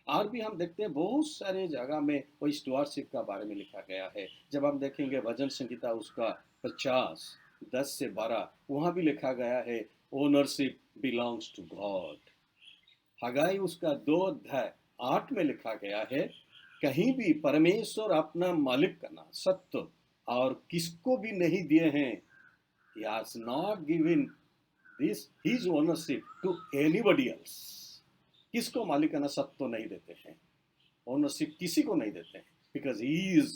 और भी हम देखते हैं बहुत सारे जगह में वही स्टुअर्डशिप का बारे में लिखा गया है। जब हम देखेंगे भजन संहिता उसका 50:10 से 12, वहां भी लिखा गया है ओनरशिप बिलोंग्स टू गॉड। हगाई उसका 2:8 में लिखा गया है, कहीं भी परमेश्वर अपना मालिक का नाम सत्य और किसको भी नहीं दिए हैं। He has not given this his ownership to anybody else. किसको मालिकाना सत्य नहीं देते हैं, ओनरशिप किसी को नहीं देते हैं, because he is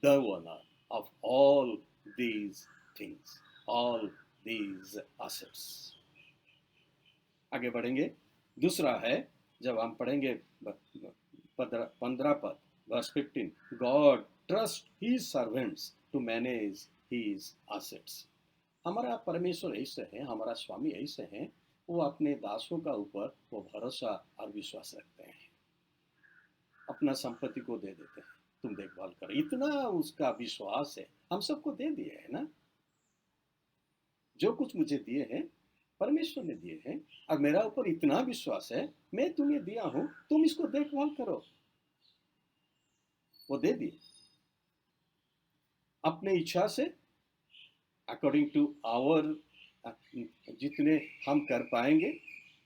the owner of all these things, all these assets. आगे बढ़ेंगे। दूसरा है, जब हम पढ़ेंगे 15 पद verse 15, God trust his servants to manage his assets. हमारा परमेश्वर ऐसे हैं, हमारा स्वामी ऐसे हैं, वो अपने दासों का ऊपर वो भरोसा और विश्वास रखते हैं, अपना संपत्ति को दे देते हैं, तुम देखभाल करो। इतना उसका विश्वास है, हम सबको दे दिए है ना, जो कुछ मुझे दिए हैं परमेश्वर ने दिए हैं, और मेरा ऊपर इतना विश्वास है, मैं तुम्हें दिया हूं, तुम इसको देखभाल करो। वो दे दिए अपने इच्छा से, अकॉर्डिंग टू आवर, जितने हम कर पाएंगे,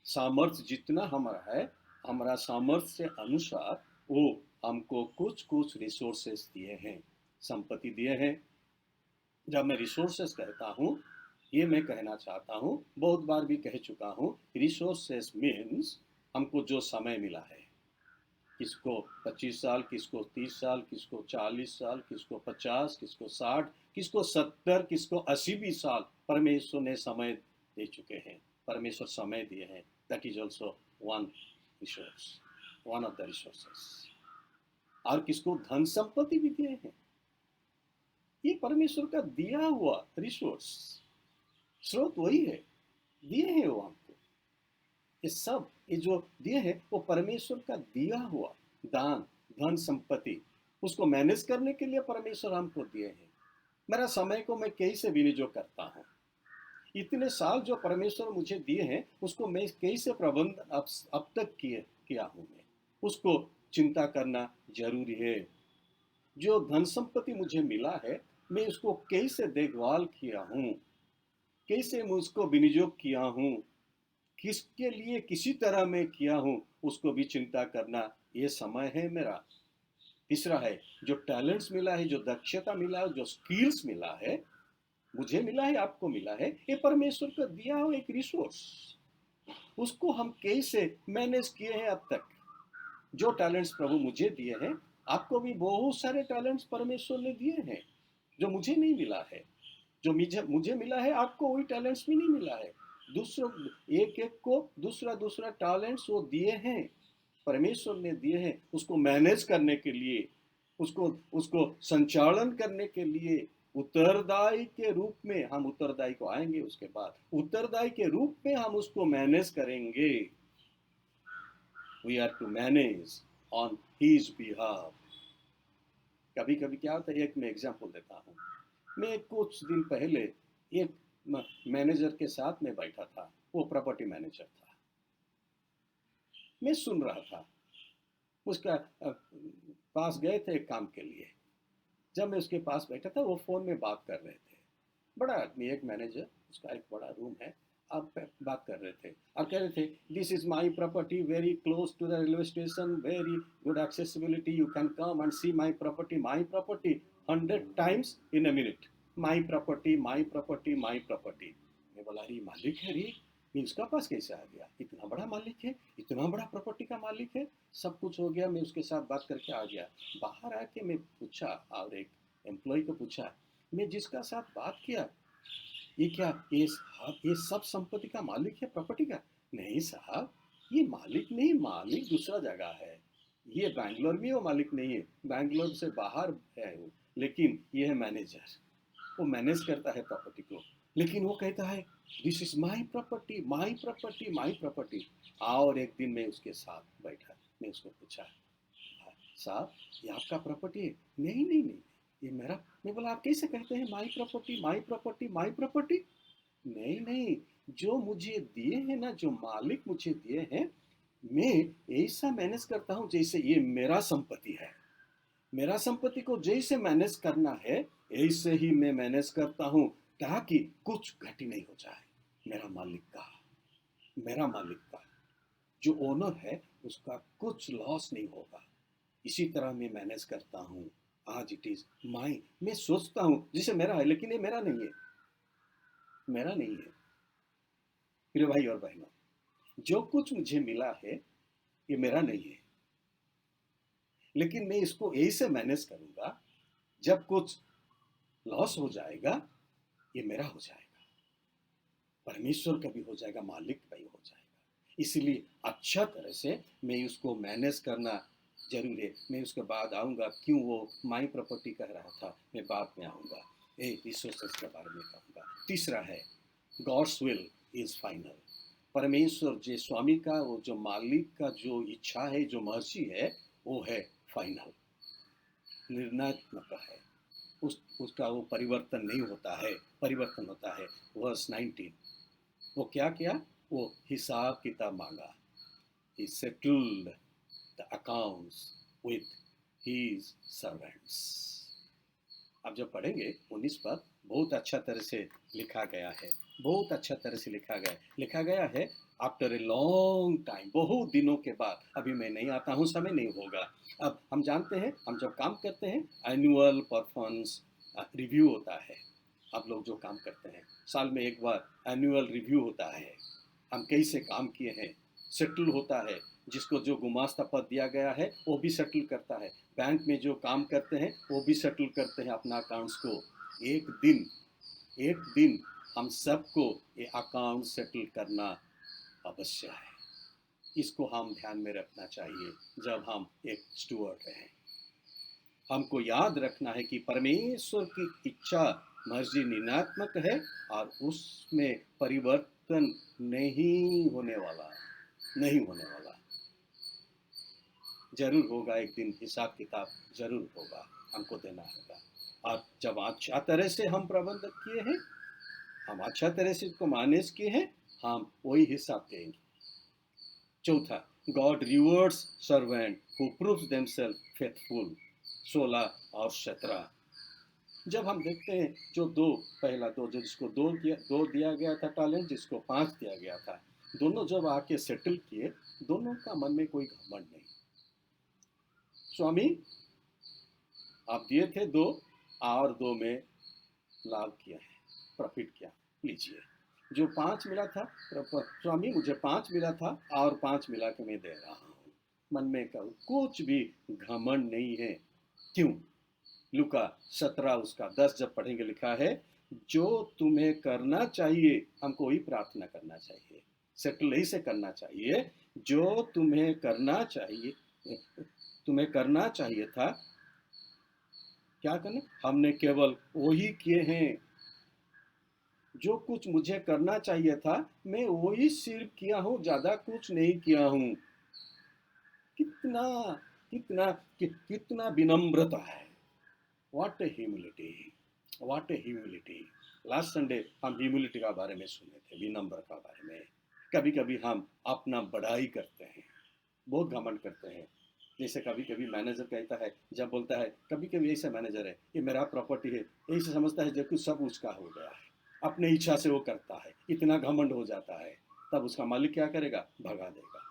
सामर्थ्य जितना हमारा है, हमारा सामर्थ्य से अनुसार वो हमको कुछ कुछ रिसोर्सेस दिए हैं, संपत्ति दिए हैं। जब मैं रिसोर्सेस कहता हूँ, ये मैं कहना चाहता हूँ, बहुत बार भी कह चुका हूँ, रिसोर्सेस मीन्स हमको जो समय मिला है, किसको 25 साल, किसको 30 साल, किसको 40 साल, किसको 50, किसको 60, किसको 70, किसको 80 भी साल परमेश्वर ने समय दे चुके हैं, परमेश्वर समय दिए हैं। That is also one resource, one of the resources. और किसको धन संपत्ति भी दिए हैं, ये परमेश्वर का दिया हुआ रिसोर्स, स्रोत वही है, दिए हैं वो हमको। ये सब ये जो दिए हैं वो परमेश्वर का दिया हुआ दान, धन संपत्ति, उसको मैनेज करने के लिए परमेश्वर हमको दिए हैं। मेरा समय को मैं कैसे विनियोग करता हूँ, इतने साल जो परमेश्वर मुझे दिए हैं उसको मैं कैसे प्रबंध अब तक किया हूँ, मैं उसको चिंता करना जरूरी है। जो धन संपत्ति मुझे मिला है, मैं उसको कैसे देखभाल किया हूँ, कैसे मैं उसको विनियोग किया हूँ, किसके लिए किसी तरह मैं किया हूँ, उसको भी चिंता करना ये समय है मेरा। तीसरा है, जो टैलेंट्स मिला है, जो दक्षता मिला है, जो स्किल्स मिला है, मुझे मिला है, आपको मिला है, ये परमेश्वर का दिया हुआ एक रिसोर्स, उसको हम कैसे मैनेज किए हैं अब तक। जो टैलेंट्स प्रभु मुझे दिए हैं, आपको भी बहुत सारे टैलेंट्स परमेश्वर ने दिए हैं जो मुझे नहीं मिला है, जो मुझे मिला है, आपको वही टैलेंट्स भी नहीं मिला है। दूसरों एक एक को दूसरा दूसरा टैलेंट्स वो दिए हैं, परमेश्वर ने दिए हैं, उसको मैनेज करने के लिए, उसको संचालन करने के लिए, उत्तरदायी के रूप में, हम उत्तरदायी को आएंगे उसके बाद, उत्तरदायी के रूप में हम उसको मैनेज करेंगे। We are to manage on his behalf. कभी कभी क्या होता है, एक मैं एग्जांपल देता हूँ। मैं कुछ दिन पहले एक मैनेजर के साथ में बैठा था, वो प्रॉपर्टी मैनेजर था, मैं सुन रहा था, उसका पास गए थे एक काम के लिए। जब मैं उसके पास बैठा था, वो फोन में बात कर रहे थे, बड़ा आदमी, एक मैनेजर, उसका एक बड़ा रूम है, आप बात कर रहे थे और कह रहे थे, this is my property, very close to the railway station, very good accessibility, you can come and see my property, 100 times in a minute, my property, my property, my property. मैं बोला, अरे मालिक है रे, मैं उसका पास कैसे आ गया, इतना बड़ा मालिक है, इतना बड़ा प्रॉपर्टी का मालिक है। सब कुछ हो गया, मैं उसके साथ बात करके आ गया। बाहर आके मैं पूछा, और एक एम्प्लॉय को पूछा, मैं जिसका साथ बात किया, ये क्या ये सब संपत्ति का मालिक है, प्रॉपर्टी का? नहीं साहब, ये मालिक नहीं, मालिक दूसरा जगह है, ये बैंगलोर में वो मालिक नहीं है, बैंगलोर से बाहर है वो, लेकिन ये है मैनेजर, वो मैनेज करता है प्रॉपर्टी को। लेकिन वो कहता है, this is my property, my property, my property. और एक दिन मैं उसके साथ बैठा, मैं उसको पूछा, साहब ये आपका प्रॉपर्टी है? नहीं नहीं नहीं, ये मेरा। मैं बोला, आप कैसे कहते हैं माई property my property my property? नहीं नहीं, जो मुझे दिए हैं ना, जो मालिक मुझे दिए हैं, मैं ऐसा मैनेज करता हूँ जैसे ये मेरा संपत्ति है। मेरा संपत्ति को जैसे मैनेज करना है ऐसे ही मैं मैनेज करता हूँ, ताकि कुछ घटी नहीं हो जाए। मेरा मालिक का जो ओनर है उसका कुछ लॉस नहीं होगा। इसी तरह मैं मैनेज करता हूँ। आज इट इज माई। मैं सोचता हूँ जिसे मेरा है, लेकिन ये मेरा नहीं है, मेरा नहीं है। प्रिय भाई और बहनों, जो कुछ मुझे मिला है ये मेरा नहीं है, लेकिन मैं इसको ऐसे मैनेज करूंगा, जब कुछ लॉस हो जाएगा ये मेरा हो जाएगा, परमेश्वर का भी हो जाएगा, मालिक का भी हो जाएगा। इसलिए अच्छा तरह से मैं उसको मैनेज करना जरूर है। मैं उसके बाद आऊँगा क्यों वो माई प्रॉपर्टी कह रहा था, मैं बाद में आऊँगा, रिसोर्सेस के बारे में कहूँगा। तीसरा है गॉड्स विल इज फाइनल। परमेश्वर जो स्वामी का, वो जो मालिक का जो इच्छा है, जो मर्जी है, वो है फाइनल, निर्णयात्मक है। उसका वो परिवर्तन नहीं होता है, परिवर्तन होता है। वर्स 19, वो क्या किया? वो हिसाब किताब मांगा। He settled the accounts with his servants। अब जब पढ़ेंगे 19 पद, बहुत अच्छा तरह से लिखा गया है, बहुत अच्छा तरह से लिखा गया है। आफ्टर ए लॉन्ग टाइम, बहुत दिनों के बाद। अभी मैं नहीं आता हूँ, समय नहीं होगा। अब हम जानते हैं, हम जब काम करते हैं, एनुअल परफॉर्मेंस रिव्यू होता है। आप लोग जो काम करते हैं, साल में एक बार एनुअल रिव्यू होता है, हम कैसे काम किए हैं। सेटल होता है, जिसको जो गुमास्ता पद दिया गया है वो भी सेटल करता है। बैंक में जो काम करते हैं वो भी सेटल करते हैं अपना अकाउंट्स को। एक दिन हम सबको ये अकाउंट सेटल करना अवश्य है। इसको हम ध्यान में रखना चाहिए जब हम एक स्टुअर्ड हैं। हमको याद रखना है कि परमेश्वर की इच्छा, मर्जी निर्णयात्मक है और उसमें परिवर्तन नहीं होने वाला। जरूर होगा, एक दिन हिसाब किताब जरूर होगा, हमको देना होगा। और जब अच्छा तरह से हम प्रबंधन किए हैं, हम अच्छा तरह से इसको मैनेज किए हैं, हम वही हिसाब देंगे। चौथा, God rewards servant who proves themselves faithful. 16 और 17 जब हम देखते हैं जो पहला दो, जिसको दो दिया गया था टैलेंट, जिसको 5 दिया गया था, दोनों जब आके सेटल किए, दोनों का मन में कोई घमंड नहीं। स्वामी आप दिए थे 2 और 2 में लाभ किया है, प्रॉफिट किया, लीजिए। जो 5 मिला था, स्वामी मुझे 5 मिला था और 5 मिला के मैं दे रहा हूँ। मन में कुछ भी घमंड नहीं है। क्यों? लूका 17 उसका 10 जब पढ़ेंगे, लिखा है, जो तुम्हें करना चाहिए, हमको ही प्रार्थना करना चाहिए, सेटल ही से करना चाहिए। जो तुम्हें करना चाहिए था, क्या करना? हमने केवल वही किए हैं। जो कुछ मुझे करना चाहिए था, मैं वही सिर्फ किया हूँ, ज्यादा कुछ नहीं किया हूँ। कितना विनम्रता है। What a humility, what a humility। Last Sunday हम ह्यूमिलिटी का बारे में सुने थे, विनम्र का बारे में। कभी कभी हम अपना बड़ाई करते हैं, बहुत घमंड करते हैं। जैसे कभी कभी मैनेजर कहता है, जब बोलता है, कभी कभी ऐसा मैनेजर है, ये मेरा प्रॉपर्टी है, ऐसे समझता है जब कुछ सब उसका हो गया है, अपने इच्छा से वो करता है, इतना घमंड हो जाता है। तब उसका मालिक क्या करेगा? भगा देगा।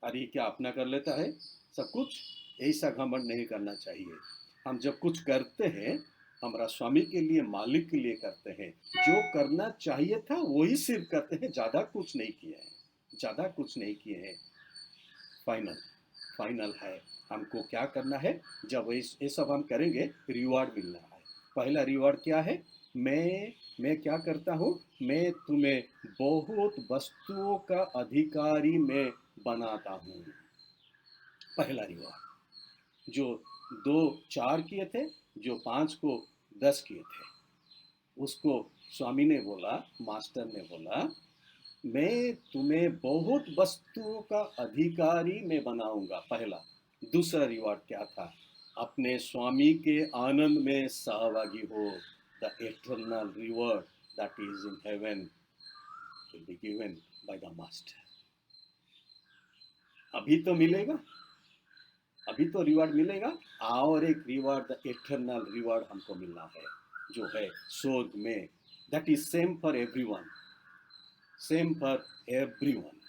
अरे क्या अपना कर लेता है सब कुछ? ऐसा घमंड नहीं करना चाहिए। हम जब कुछ करते हैं, हमारा स्वामी के लिए, मालिक के लिए करते हैं। जो करना चाहिए था वही सिर्फ करते हैं, ज्यादा कुछ नहीं किए हैं। फाइनल है। हमको क्या करना है? जब ये सब हम करेंगे, रिवार्ड मिलना है। पहला रिवार्ड क्या है? मैं क्या करता हूँ? मैं तुम्हें बहुत वस्तुओं का अधिकारी में बनाता हूँ। पहला रिवार्ड। जो 2 4 किए थे, जो 5 को 10 किए थे, उसको स्वामी ने बोला, मास्टर ने बोला, मैं तुम्हें बहुत वस्तुओं का अधिकारी मैं बनाऊंगा। पहला। दूसरा रिवार्ड क्या था? अपने स्वामी के आनंद में सहभागी हो। The eternal reward that is in heaven will be given by the master. अभी तो मिलेगा, अभी तो रिवार्ड मिलेगा, और एक रिवार्ड द एटर्नल रिवार्ड हमको मिलना है, जो है स्वर्ग में। That is same for everyone, same for everyone.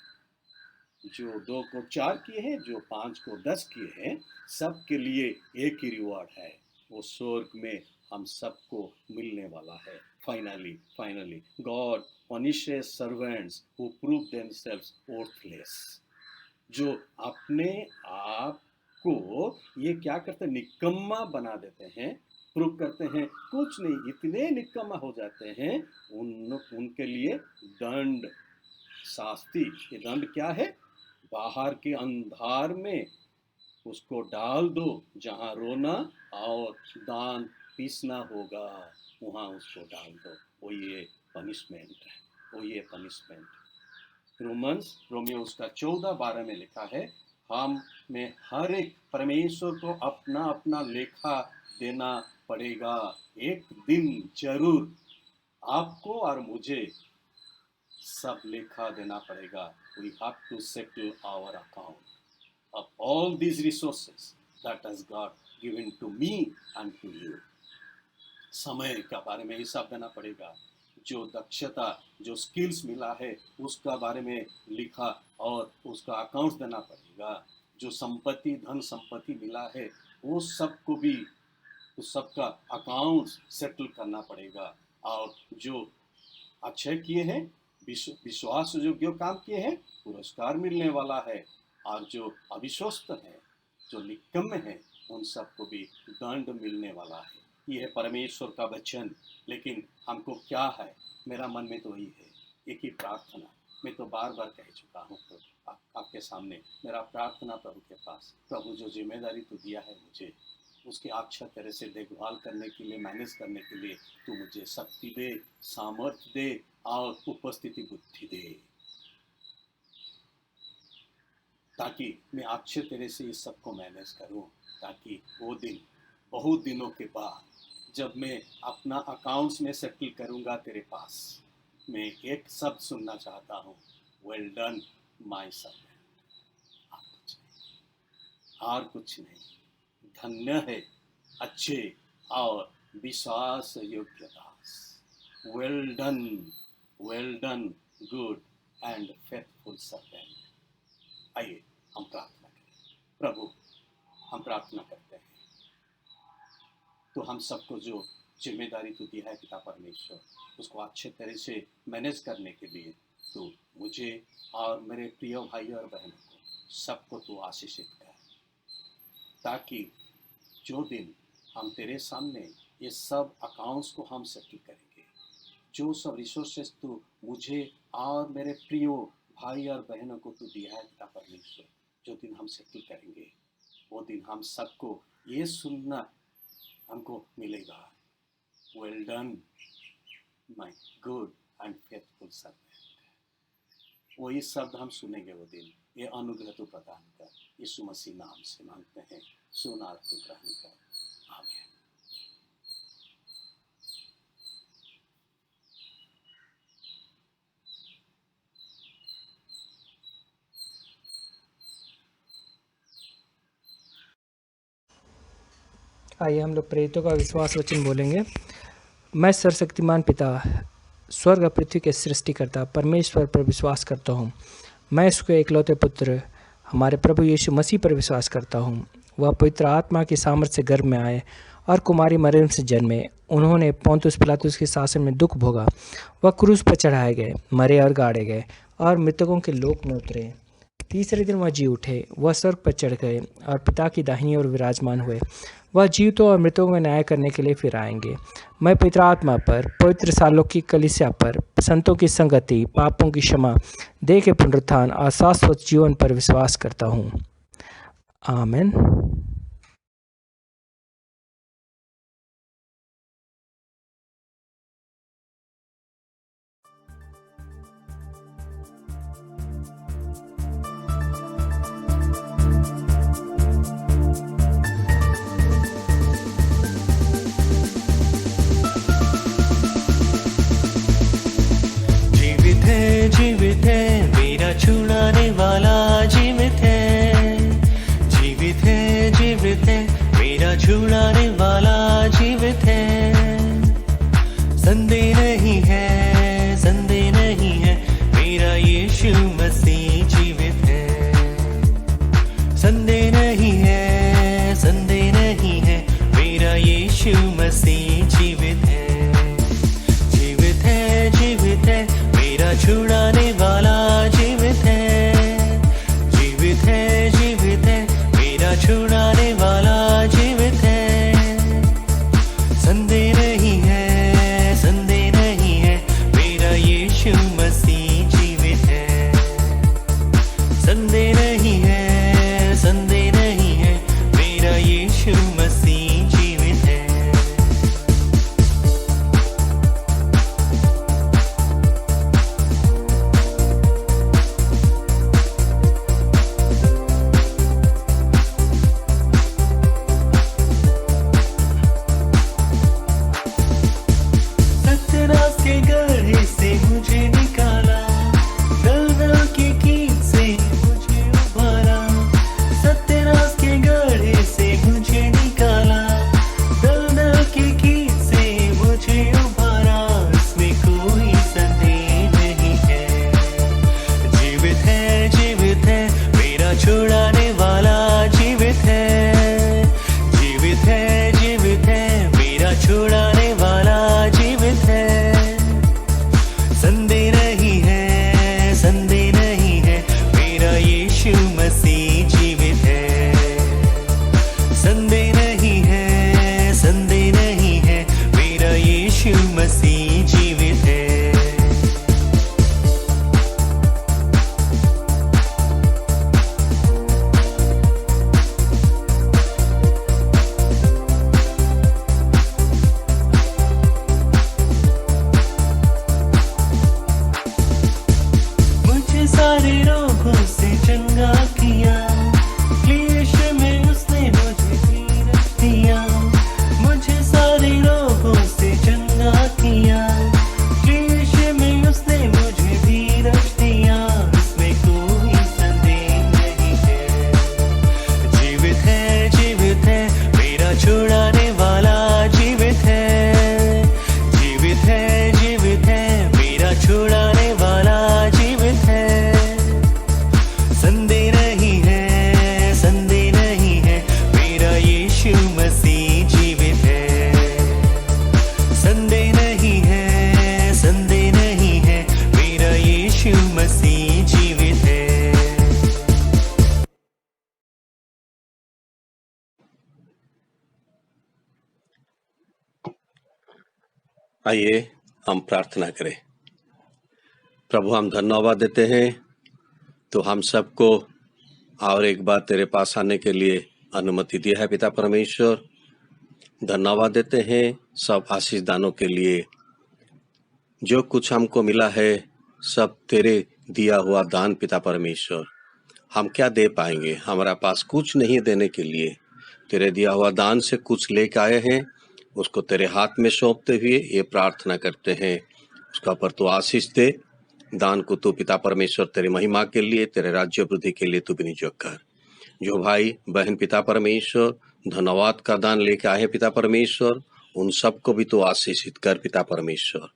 जो 2 को 4 किए हैं, जो 5 को 10 किए हैं, सबके लिए एक ही रिवार्ड है। वो स्वर्ग में हम सबको मिलने वाला है। Finally God punishes servants who prove themselves worthless। जो अपने आप को ये क्या करते हैं, निकम्मा बना देते हैं, प्रूव करते हैं कुछ नहीं, इतने निकम्मा हो जाते हैं, उनके लिए दंड, शास्ति। ये दंड क्या है? बाहर के अंधार में उसको डाल दो, जहां रोना और दान पीसना होगा, वहां उसको डाल दो। वो ये पनिशमेंट है, वो ये पनिशमेंट। रोमियो उसका 14:12 में लिखा है, हम में हर एक परमेश्वर को अपना अपना लेखा देना पड़ेगा। एक दिन जरूर आपको और मुझे सब लेखा देना पड़ेगा। We have to settle our account of all these resources that has God given to me and to you। समय का बारे में हिसाब देना पड़ेगा, जो दक्षता, जो स्किल्स मिला है उसका बारे में लिखा और उसका अकाउंट देना पड़ेगा। जो संपत्ति, धन संपत्ति मिला है, वो सबको भी, उस सबका अकाउंट सेटल करना पड़ेगा। और जो अच्छे किए हैं, विश्वास जो काम किए हैं, पुरस्कार मिलने वाला है। और जो अविश्वस्त हैं, जो निकम्मे हैं, उन सबको भी दंड मिलने वाला है। ये है परमेश्वर का वचन। लेकिन हमको क्या है? मेरा मन में तो यही है, एक ही प्रार्थना। मैं तो बार बार कह चुका हूँ, तो आपके सामने मेरा प्रार्थना प्रभु के पास, प्रभु जो जिम्मेदारी तो दिया है मुझे, उसकी अच्छा तरह से देखभाल करने के लिए, मैनेज करने के लिए तू मुझे शक्ति दे, सामर्थ्य दे और उपस्थिति बुद्धि दे, ताकि मैं अच्छे तरह से इस सबको मैनेज करूं। ताकि वो दिन, बहुत दिनों के बाद, जब मैं अपना अकाउंट्स में सेटल करूंगा तेरे पास, मैं एक शब्द सुनना चाहता हूँ, वेल डन माय सर्वेंट। और कुछ नहीं। धन्य है अच्छे और विश्वास योग्य दास। Well done good and faithful servant. आइए हम प्रार्थना करें। प्रभु, हम प्रार्थना करते हैं, तो हम सबको जो जिम्मेदारी तो दी है पिता परमेश्वर, उसको अच्छे तरह से मैनेज करने के लिए तो मुझे और मेरे प्रिय भाई और बहनों को सबको तो आशीषित कर, ताकि जो दिन हम तेरे सामने ये सब अकाउंट्स को हम सेटल करेंगे, जो सब रिसोर्सेस तो मुझे और मेरे प्रिय भाई और बहनों को तो दिया है पिता परमेश्वर, जो दिन हम सेटल करेंगे, वो दिन हम सबको ये सुनना हमको मिलेगा, well done my good and faithful servant. वही शब्द हम सुनेंगे वो दिन। ये अनुग्रह तो प्रदान कर, यीशु मसीह नाम से मांगते हैं, सुना तो ग्रहण कर, आमीन। आइए हम लोग प्रेरितों का विश्वास वचन बोलेंगे। मैं सर्वशक्तिमान पिता, स्वर्ग और पृथ्वी के सृष्टिकर्ता परमेश्वर पर विश्वास करता हूँ। मैं उसके इकलौते पुत्र हमारे प्रभु यीशु मसीह पर विश्वास करता हूँ। वह पवित्र आत्मा की सामर्थ्य से गर्भ में आए और कुमारी मरियम से जन्मे। उन्होंने पोंतुस पिलातुस के शासन में दुख भोगा। वह क्रूस पर चढ़ाए गए, मरे और गाड़े गए और मृतकों के लोक में उतरे। तीसरे दिन वह जी उठे। वह स्वर्ग पर चढ़ गए और पिता की दाहिनी ओर विराजमान हुए। वह जीवितों और मृतों में न्याय करने के लिए फिर आएंगे। मैं पवित्र आत्मा पर, पवित्र सार्वलौकिक कलीसिया पर, संतों की संगति, पापों की क्षमा, देह के पुनरुत्थान और शाश्वत जीवन पर विश्वास करता हूँ। आमीन। मेरा छुड़ाने वाला जीवित है, जीवित है, जीवित है, मेरा छुड़ाने वाला जीवित है। संदेह नहीं है, संदेह नहीं है, मेरा यीशु मसीह जीवित है। संदेह नहीं है, संदेह नहीं है, मेरा यीशु मसीह जीवित है। सत्यानाश के गड्ढे से मुझे निकाला, दलदल की कीट से मुझे उबारा। सत्यानाश के गड्ढे से मुझे निकाला, दलदल की कीट से मुझे उबारा। इसमें कोई संदेह नहीं है, जीवित है, जीवित है, मेरा छुड़ाने वाला जीवित है, जीवित है, जीवित है, मेरा छुड़ाने वाला जीवित है। संदेह नहीं है, संदेह नहीं है, मेरा यीशु मसीह जीवित है। संदेह नहीं है, संदेह नहीं है, मेरा यीशु मसीह जीवित है। मुझे सारे रोगों से चंगा किया, यीशु में उसने मुझे धीरज दिया। मुझे सारे रोगों से चंगा किया, यीशु में उसने मुझे धीरज दिया। इसमें कोई संदेह नहीं है, जीवित है, जीवित है, मेरा छुड़ाने वाला जीवित है, जीवित है, जीवित है, मेरा छुड़ाने वाला जीवित है। संदेह नहीं है, संदेह नहीं है, मेरा यीशु मसीह जीवित है। संदेह नहीं है, संदेह नहीं है, मेरा यीशु मसीह जीवित है। आइए हम प्रार्थना करें। प्रभु, हम धन्यवाद देते हैं तो हम सबको और एक बार तेरे पास आने के लिए अनुमति दी है। पिता परमेश्वर, धन्यवाद देते हैं सब आशीष दानों के लिए। जो कुछ हमको मिला है सब तेरे दिया हुआ दान। पिता परमेश्वर, हम क्या दे पाएंगे, हमारा पास कुछ नहीं देने के लिए। तेरे दिया हुआ दान से कुछ लेकर आए हैं, उसको तेरे हाथ में सौंपते हुए ये प्रार्थना करते हैं, उसका पर तू आशीष दे। दान को तू पिता परमेश्वर तेरे महिमा के लिए, तेरे राज्य वृद्धि के लिए तू विनियोग कर। जो भाई बहन पिता परमेश्वर धन्यवाद का दान लेके आए पिता परमेश्वर, उन सबको भी तू आशीषित कर पिता परमेश्वर।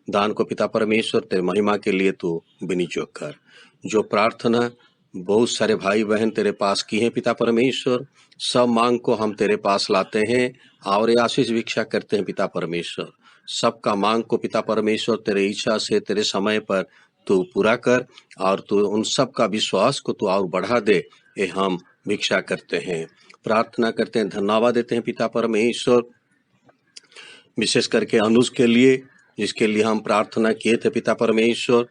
दान को पिता परमेश्वर तेरे महिमा के लिए तू विनियोग कर। जो प्रार्थना बहुत सारे भाई बहन तेरे पास की है पिता परमेश्वर, सब मांग को हम तेरे पास लाते हैं और ये आशीष भिक्षा करते हैं पिता परमेश्वर। सबका मांग को पिता परमेश्वर तेरे इच्छा से तेरे समय पर तू पूरा कर और तू उन सब का विश्वास को तू और बढ़ा दे, ये हम भिक्षा करते हैं, प्रार्थना करते हैं, धन्यवाद देते हैं पिता परमेश्वर। विशेष करके अनुज के लिए, जिसके लिए हम प्रार्थना किए थे पिता परमेश्वर।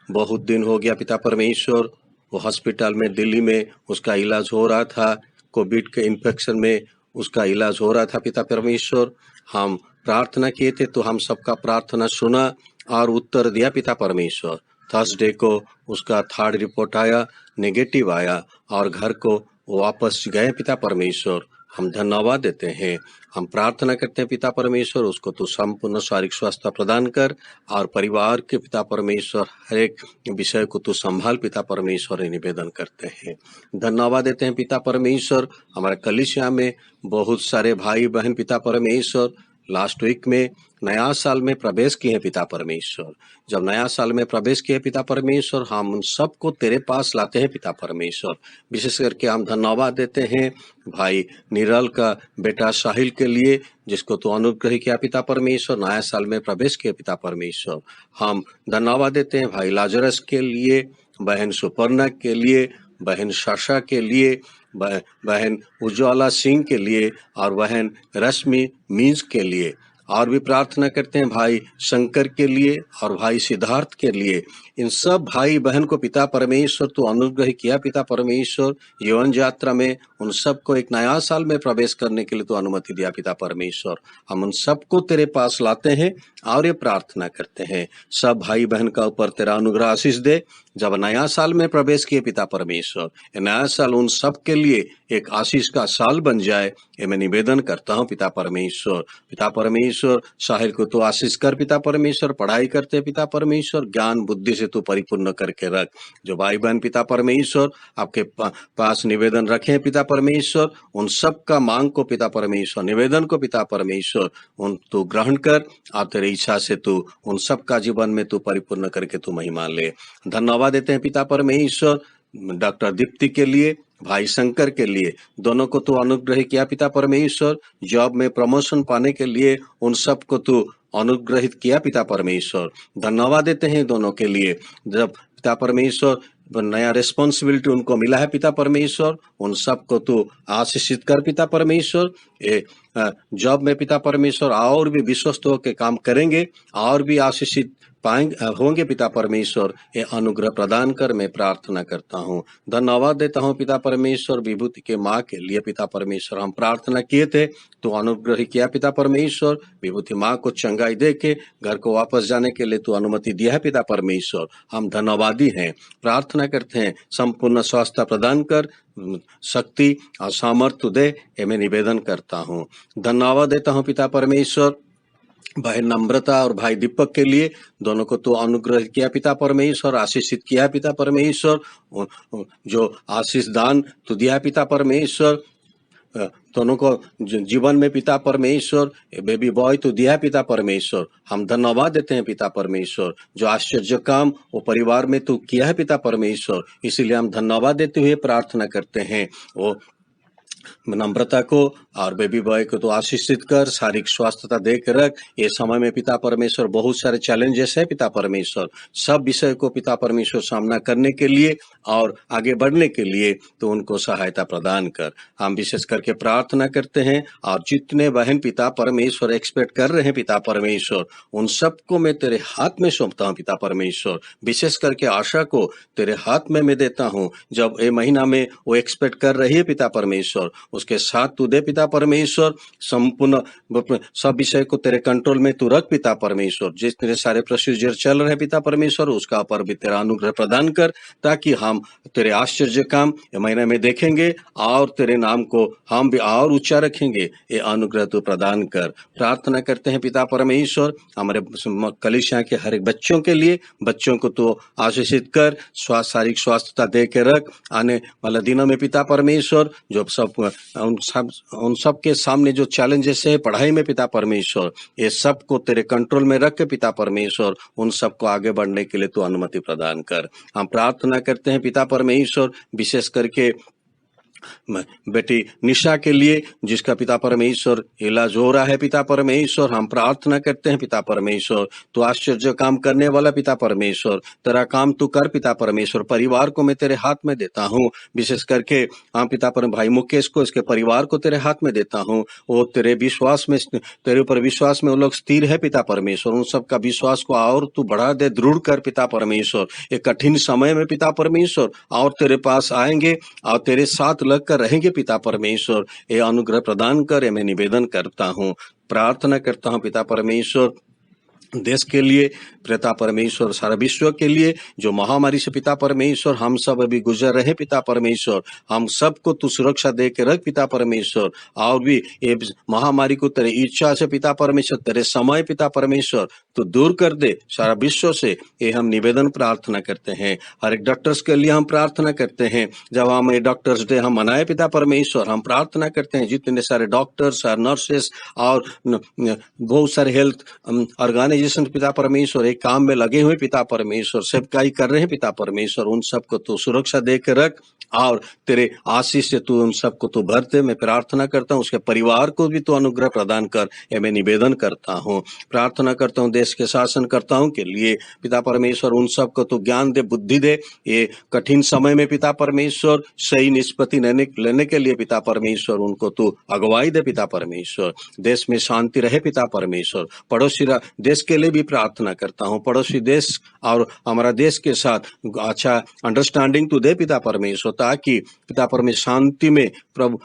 बहुत दिन हो गया पिता परमेश्वर, वो हॉस्पिटल में दिल्ली में उसका इलाज हो रहा था, कोविड के इन्फेक्शन में उसका इलाज हो रहा था पिता परमेश्वर। हम प्रार्थना किए थे तो हम सबका प्रार्थना सुना और उत्तर दिया पिता परमेश्वर। थर्सडे को उसका 3rd रिपोर्ट आया, नेगेटिव आया और घर को वापस गए पिता परमेश्वर। हम धन्यवाद देते हैं, हम प्रार्थना करते हैं पिता परमेश्वर, उसको तू संपूर्ण शारीरिक स्वास्थ्य प्रदान कर और परिवार के पिता परमेश्वर हर एक विषय को तू संभाल पिता परमेश्वर, निवेदन करते हैं। धन्यवाद देते हैं पिता परमेश्वर। हमारे कलीसिया में बहुत सारे भाई बहन पिता परमेश्वर लास्ट वीक में नया साल में प्रवेश किए हैं पिता परमेश्वर। जब नया साल में प्रवेश किए पिता परमेश्वर, हम उन सबको तेरे पास लाते हैं पिता परमेश्वर। विशेष करके हम धन्यवाद देते हैं भाई निरल का बेटा साहिल के लिए, जिसको तो अनुग्रह किया पिता परमेश्वर, नया साल में प्रवेश किया पिता परमेश्वर। हम धन्यवाद देते हैं भाई लाजरस के लिए, बहन सुपर्णा के लिए, बहन शाशा के लिए, बहन उज्ज्वला सिंह के लिए और बहन रश्मि मीन्स के लिए। और भी प्रार्थना करते हैं भाई शंकर के लिए और भाई सिद्धार्थ के लिए। इन सब भाई बहन को पिता परमेश्वर तो अनुग्रह किया पिता परमेश्वर, जीवन यात्रा में उन सबको एक नया साल में प्रवेश करने के लिए तो अनुमति दिया पिता परमेश्वर। हम उन सबको तेरे पास लाते हैं और ये प्रार्थना करते हैं, सब भाई बहन का ऊपर तेरा अनुग्रह आशीष दे। जब नया साल में प्रवेश किए पिता परमेश्वर, ये नया साल उन सब के लिए एक आशीष का साल बन जाए, ये मैं निवेदन करता हूँ पिता परमेश्वर। पिता परमेश्वर साहिल को तो आशीष कर पिता परमेश्वर, पढ़ाई करते पिता परमेश्वर, ज्ञान बुद्धि से तू परिपूर्ण करके रख। जो भाई बहन पिता परमेश्वर आपके पास निवेदन रखे पिता परमेश्वर, उन सब का मांग को पिता परमेश्वर, निवेदन को पिता परमेश्वर उन तू ग्रहण कर और तेरी इच्छा से तू उन सब का जीवन में तू परिपूर्ण करके तू महिमा ले। धन्यवाद देते हैं पिता परमेश्वर डॉक्टर दीप्ति के लिए, भाई शंकर के लिए, दोनों को तू अनुग्रह किया पिता परमेश्वर। जॉब में प्रमोशन पाने के लिए उन सब को तू अनुग्रहित किया पिता परमेश्वर। धन्यवाद देते हैं दोनों के लिए। जब पिता परमेश्वर नया रिस्पॉन्सिबिलिटी उनको मिला है पिता परमेश्वर, उन सबको तू आशीषित कर पिता परमेश्वर। जॉब में पिता परमेश्वर और भी विश्वस्त होकर काम करेंगे और भी आशीषित पाएंगे होंगे पिता परमेश्वर, ये अनुग्रह प्रदान कर मैं प्रार्थना करता हूँ। धन्यवाद देता हूँ पिता परमेश्वर विभूति के माँ के लिए पिता परमेश्वर। हम प्रार्थना किए थे तो अनुग्रह किया पिता परमेश्वर, विभूति माँ को चंगाई दे के घर को वापस जाने के लिए तो अनुमति दिया है पिता परमेश्वर। हम धन्यवादी हैं, प्रार्थना करते हैं संपूर्ण स्वास्थ्य प्रदान कर, शक्ति और सामर्थ्य दे, ये मैं निवेदन करता हूँ। धन्यवाद देता हूँ पिता परमेश्वर भाई नम्रता और भाई दीपक के लिए, दोनों को तो अनुग्रह किया पिता परमेश्वर, आशीषित किया पिता परमेश्वर। जो आशीष दान तो दिया पिता परमेश्वर, दोनों को जीवन में पिता परमेश्वर बेबी बॉय तो दिया पिता परमेश्वर। हम धन्यवाद देते हैं पिता परमेश्वर, जो आश्चर्य काम वो परिवार में तो किया है पिता परमेश्वर, इसीलिए हम धन्यवाद देते हुए प्रार्थना करते हैं। वो नम्रता को और बेबी बॉय को तो आशीषित कर, शारीरिक स्वास्थ्यता दे के रख। ये समय में पिता परमेश्वर बहुत सारे चैलेंजेस है पिता परमेश्वर, सब विषय को पिता परमेश्वर सामना करने के लिए और आगे बढ़ने के लिए तो उनको सहायता प्रदान कर। हम विशेष करके प्रार्थना करते हैं और जितने बहन पिता परमेश्वर एक्सपेक्ट कर रहे हैं पिता परमेश्वर, उन सबको मैं तेरे हाथ में सौंपता हूँ पिता परमेश्वर। विशेष करके आशा को तेरे हाथ में मैं देता हूँ, जब ये महीना में वो एक्सपेक्ट कर रही है पिता परमेश्वर, उसके साथ तू दे पिता परमेश्वर। संपूर्ण सब विषय को तेरे कंट्रोल में तू रख पिता परमेश्वर। जितने सारे प्रोसीजर चल रहे पिता परमेश्वर, उसका ऊपर भी तेरा अनुग्रह प्रदान कर, ताकि हम तेरे आश्चर्य काम ये महीने में देखेंगे और तेरे नाम को हम भी और ऊंचा रखेंगे। ये अनुग्रह तू प्रदान कर। प्रार्थना करते हैं पिता परमेश्वर हमारे कलीसिया के हर एक बच्चों के लिए, बच्चों को तो आशीषित कर, शारीरिक स्वास्थ्यता दे के रख। आने वाले दिनों में पिता परमेश्वर जो सब उन सब के सामने जो चैलेंजेस है पढ़ाई में पिता परमेश्वर, ये सब को तेरे कंट्रोल में रख के पिता परमेश्वर उन सब को आगे बढ़ने के लिए तू अनुमति प्रदान कर। हम प्रार्थना करते हैं पिता परमेश्वर विशेष करके बेटी निशा के लिए, जिसका पिता परमेश्वर इलाज हो रहा है पिता परमेश्वर। हम प्रार्थना करते हैं पिता परमेश्वर, तो आश्चर्य काम करने वाला पिता परमेश्वर, तेरा काम तू कर पिता परमेश्वर। परिवार को मैं तेरे हाथ में देता हूँ, विशेष करके हम पिता पर भाई मुकेश को, इसके परिवार को तेरे हाथ में देता हूँ। वो तेरे विश्वास में, तेरे ऊपर विश्वास में वो लोग स्थिर है पिता परमेश्वर। उन सबका विश्वास को और तू बढ़ा दे, दृढ़ कर पिता परमेश्वर। एक कठिन समय में पिता परमेश्वर और तेरे पास आएंगे और तेरे साथ कर रहेंगे पिता परमेश्वर। ये अनुग्रह प्रदान कर, मैं निवेदन करता हूँ, प्रार्थना करता हूँ पिता परमेश्वर देश के लिए पिता परमेश्वर, सारा विश्व के लिए जो महामारी से पिता परमेश्वर हम सब अभी गुजर रहे पिता परमेश्वर, हम सबको तू सुरक्षा दे के रख पिता परमेश्वर। और भी ये महामारी को तेरे इच्छा से पिता परमेश्वर, तेरे समय पिता परमेश्वर तो दूर कर दे सारा विश्व से, ये हम निवेदन प्रार्थना करते हैं। हर एक डॉक्टर्स के लिए हम प्रार्थना करते हैं। जब हम ये डॉक्टर्स डे हम मनाए पिता परमेश्वर, हम प्रार्थना करते हैं जितने सारे डॉक्टर्स और नर्सेस और बहुत सारे हेल्थ ऑर्गेनाइजेशन पिता परमेश्वर एक काम में लगे हुए पिता परमेश्वर, सेवकाई कर रहे हैं पिता परमेश्वर, उन सबको तो सुरक्षा दे के रख और तेरे आशीष से तू उन सबको तो भरते। मैं प्रार्थना करता हूँ उसके परिवार को भी तो अनुग्रह प्रदान कर, ये मैं निवेदन करता हूँ। प्रार्थना करता हूँ देश के शासन करता हूँ के लिए पिता परमेश्वर, उन सबको तो ज्ञान दे, बुद्धि दे, ये कठिन समय में पिता परमेश्वर सही निष्पत्ति लेने के लिए पिता परमेश्वर उनको तो अगुवाई दे पिता परमेश्वर। देश में शांति रहे पिता परमेश्वर। पड़ोसी देश के लिए भी प्रार्थना करता हूँ, पड़ोसी देश और हमारा देश के साथ अच्छा अंडरस्टैंडिंग तू दे पिता परमेश्वर, ताकि पिता परमेश्वर शांति में प्रभु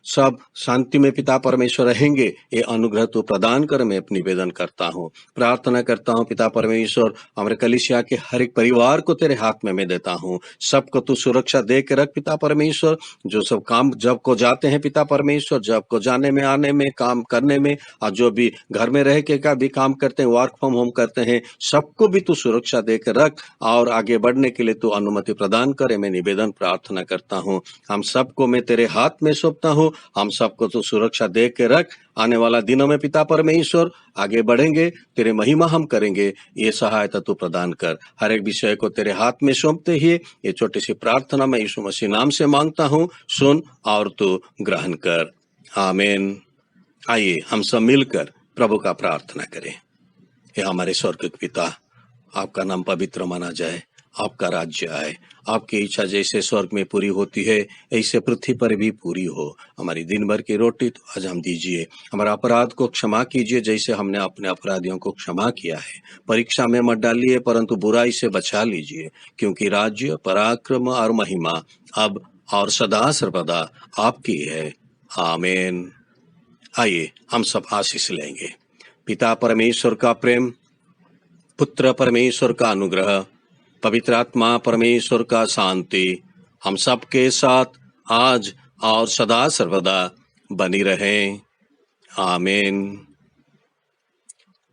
सब शांति में पिता परमेश्वर रहेंगे, ये अनुग्रह तो प्रदान कर। मैं अपनी निवेदन करता हूँ, प्रार्थना करता हूँ पिता परमेश्वर, हमारे कलीसिया के हर एक परिवार को तेरे हाथ में मैं देता हूँ। सबको तू सुरक्षा दे के रख पिता परमेश्वर। जो सब काम जब को जाते हैं पिता परमेश्वर, जब को जाने में आने में काम करने में, और जो भी घर में रह के का भी काम करते हैं, वर्क फ्रॉम होम करते हैं, सबको भी तू सुरक्षा दे के रख और आगे बढ़ने के लिए तू अनुमति प्रदान करे। मैं निवेदन प्रार्थना करता हूँ। हम सबको मैं तेरे हाथ में सौंपता हूँ, हम सबको तू सुरक्षा दे के रख। आने वाला दिनों में पिता परमेश्वर आगे बढ़ेंगे, तेरे महिमा हम करेंगे, ये सहायता तू प्रदान कर। हर एक विषय को तेरे हाथ में सौंपते ही ये छोटी सी प्रार्थना मैं यीशु मसीह नाम से मांगता हूँ, सुन और तू ग्रहण कर। आमीन। आइए हम सब मिलकर प्रभु का प्रार्थना करें। हे हमारे स्वर्गीय पिता, आपका नाम पवित्र माना जाए, आपका राज्य आए, आपकी इच्छा जैसे स्वर्ग में पूरी होती है ऐसे पृथ्वी पर भी पूरी हो। हमारी दिन भर की रोटी तो आज हम दीजिए, हमारा अपराध को क्षमा कीजिए जैसे हमने अपने अपराधियों को क्षमा किया है। परीक्षा में मत डालिए परंतु बुराई से बचा लीजिए, क्योंकि राज्य, पराक्रम और महिमा अब और सदा सर्वदा आपकी है। आमीन। आइए हम सब आशीष लेंगे। पिता परमेश्वर का प्रेम, पुत्र परमेश्वर का अनुग्रह, पवित्र आत्मा परमेश्वर का शांति हम सबके साथ आज और सदा सर्वदा बनी रहे। आमीन।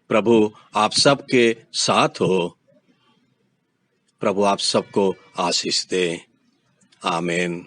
प्रभु आप सबके साथ हो। प्रभु आप सबको आशीष दे। आमीन।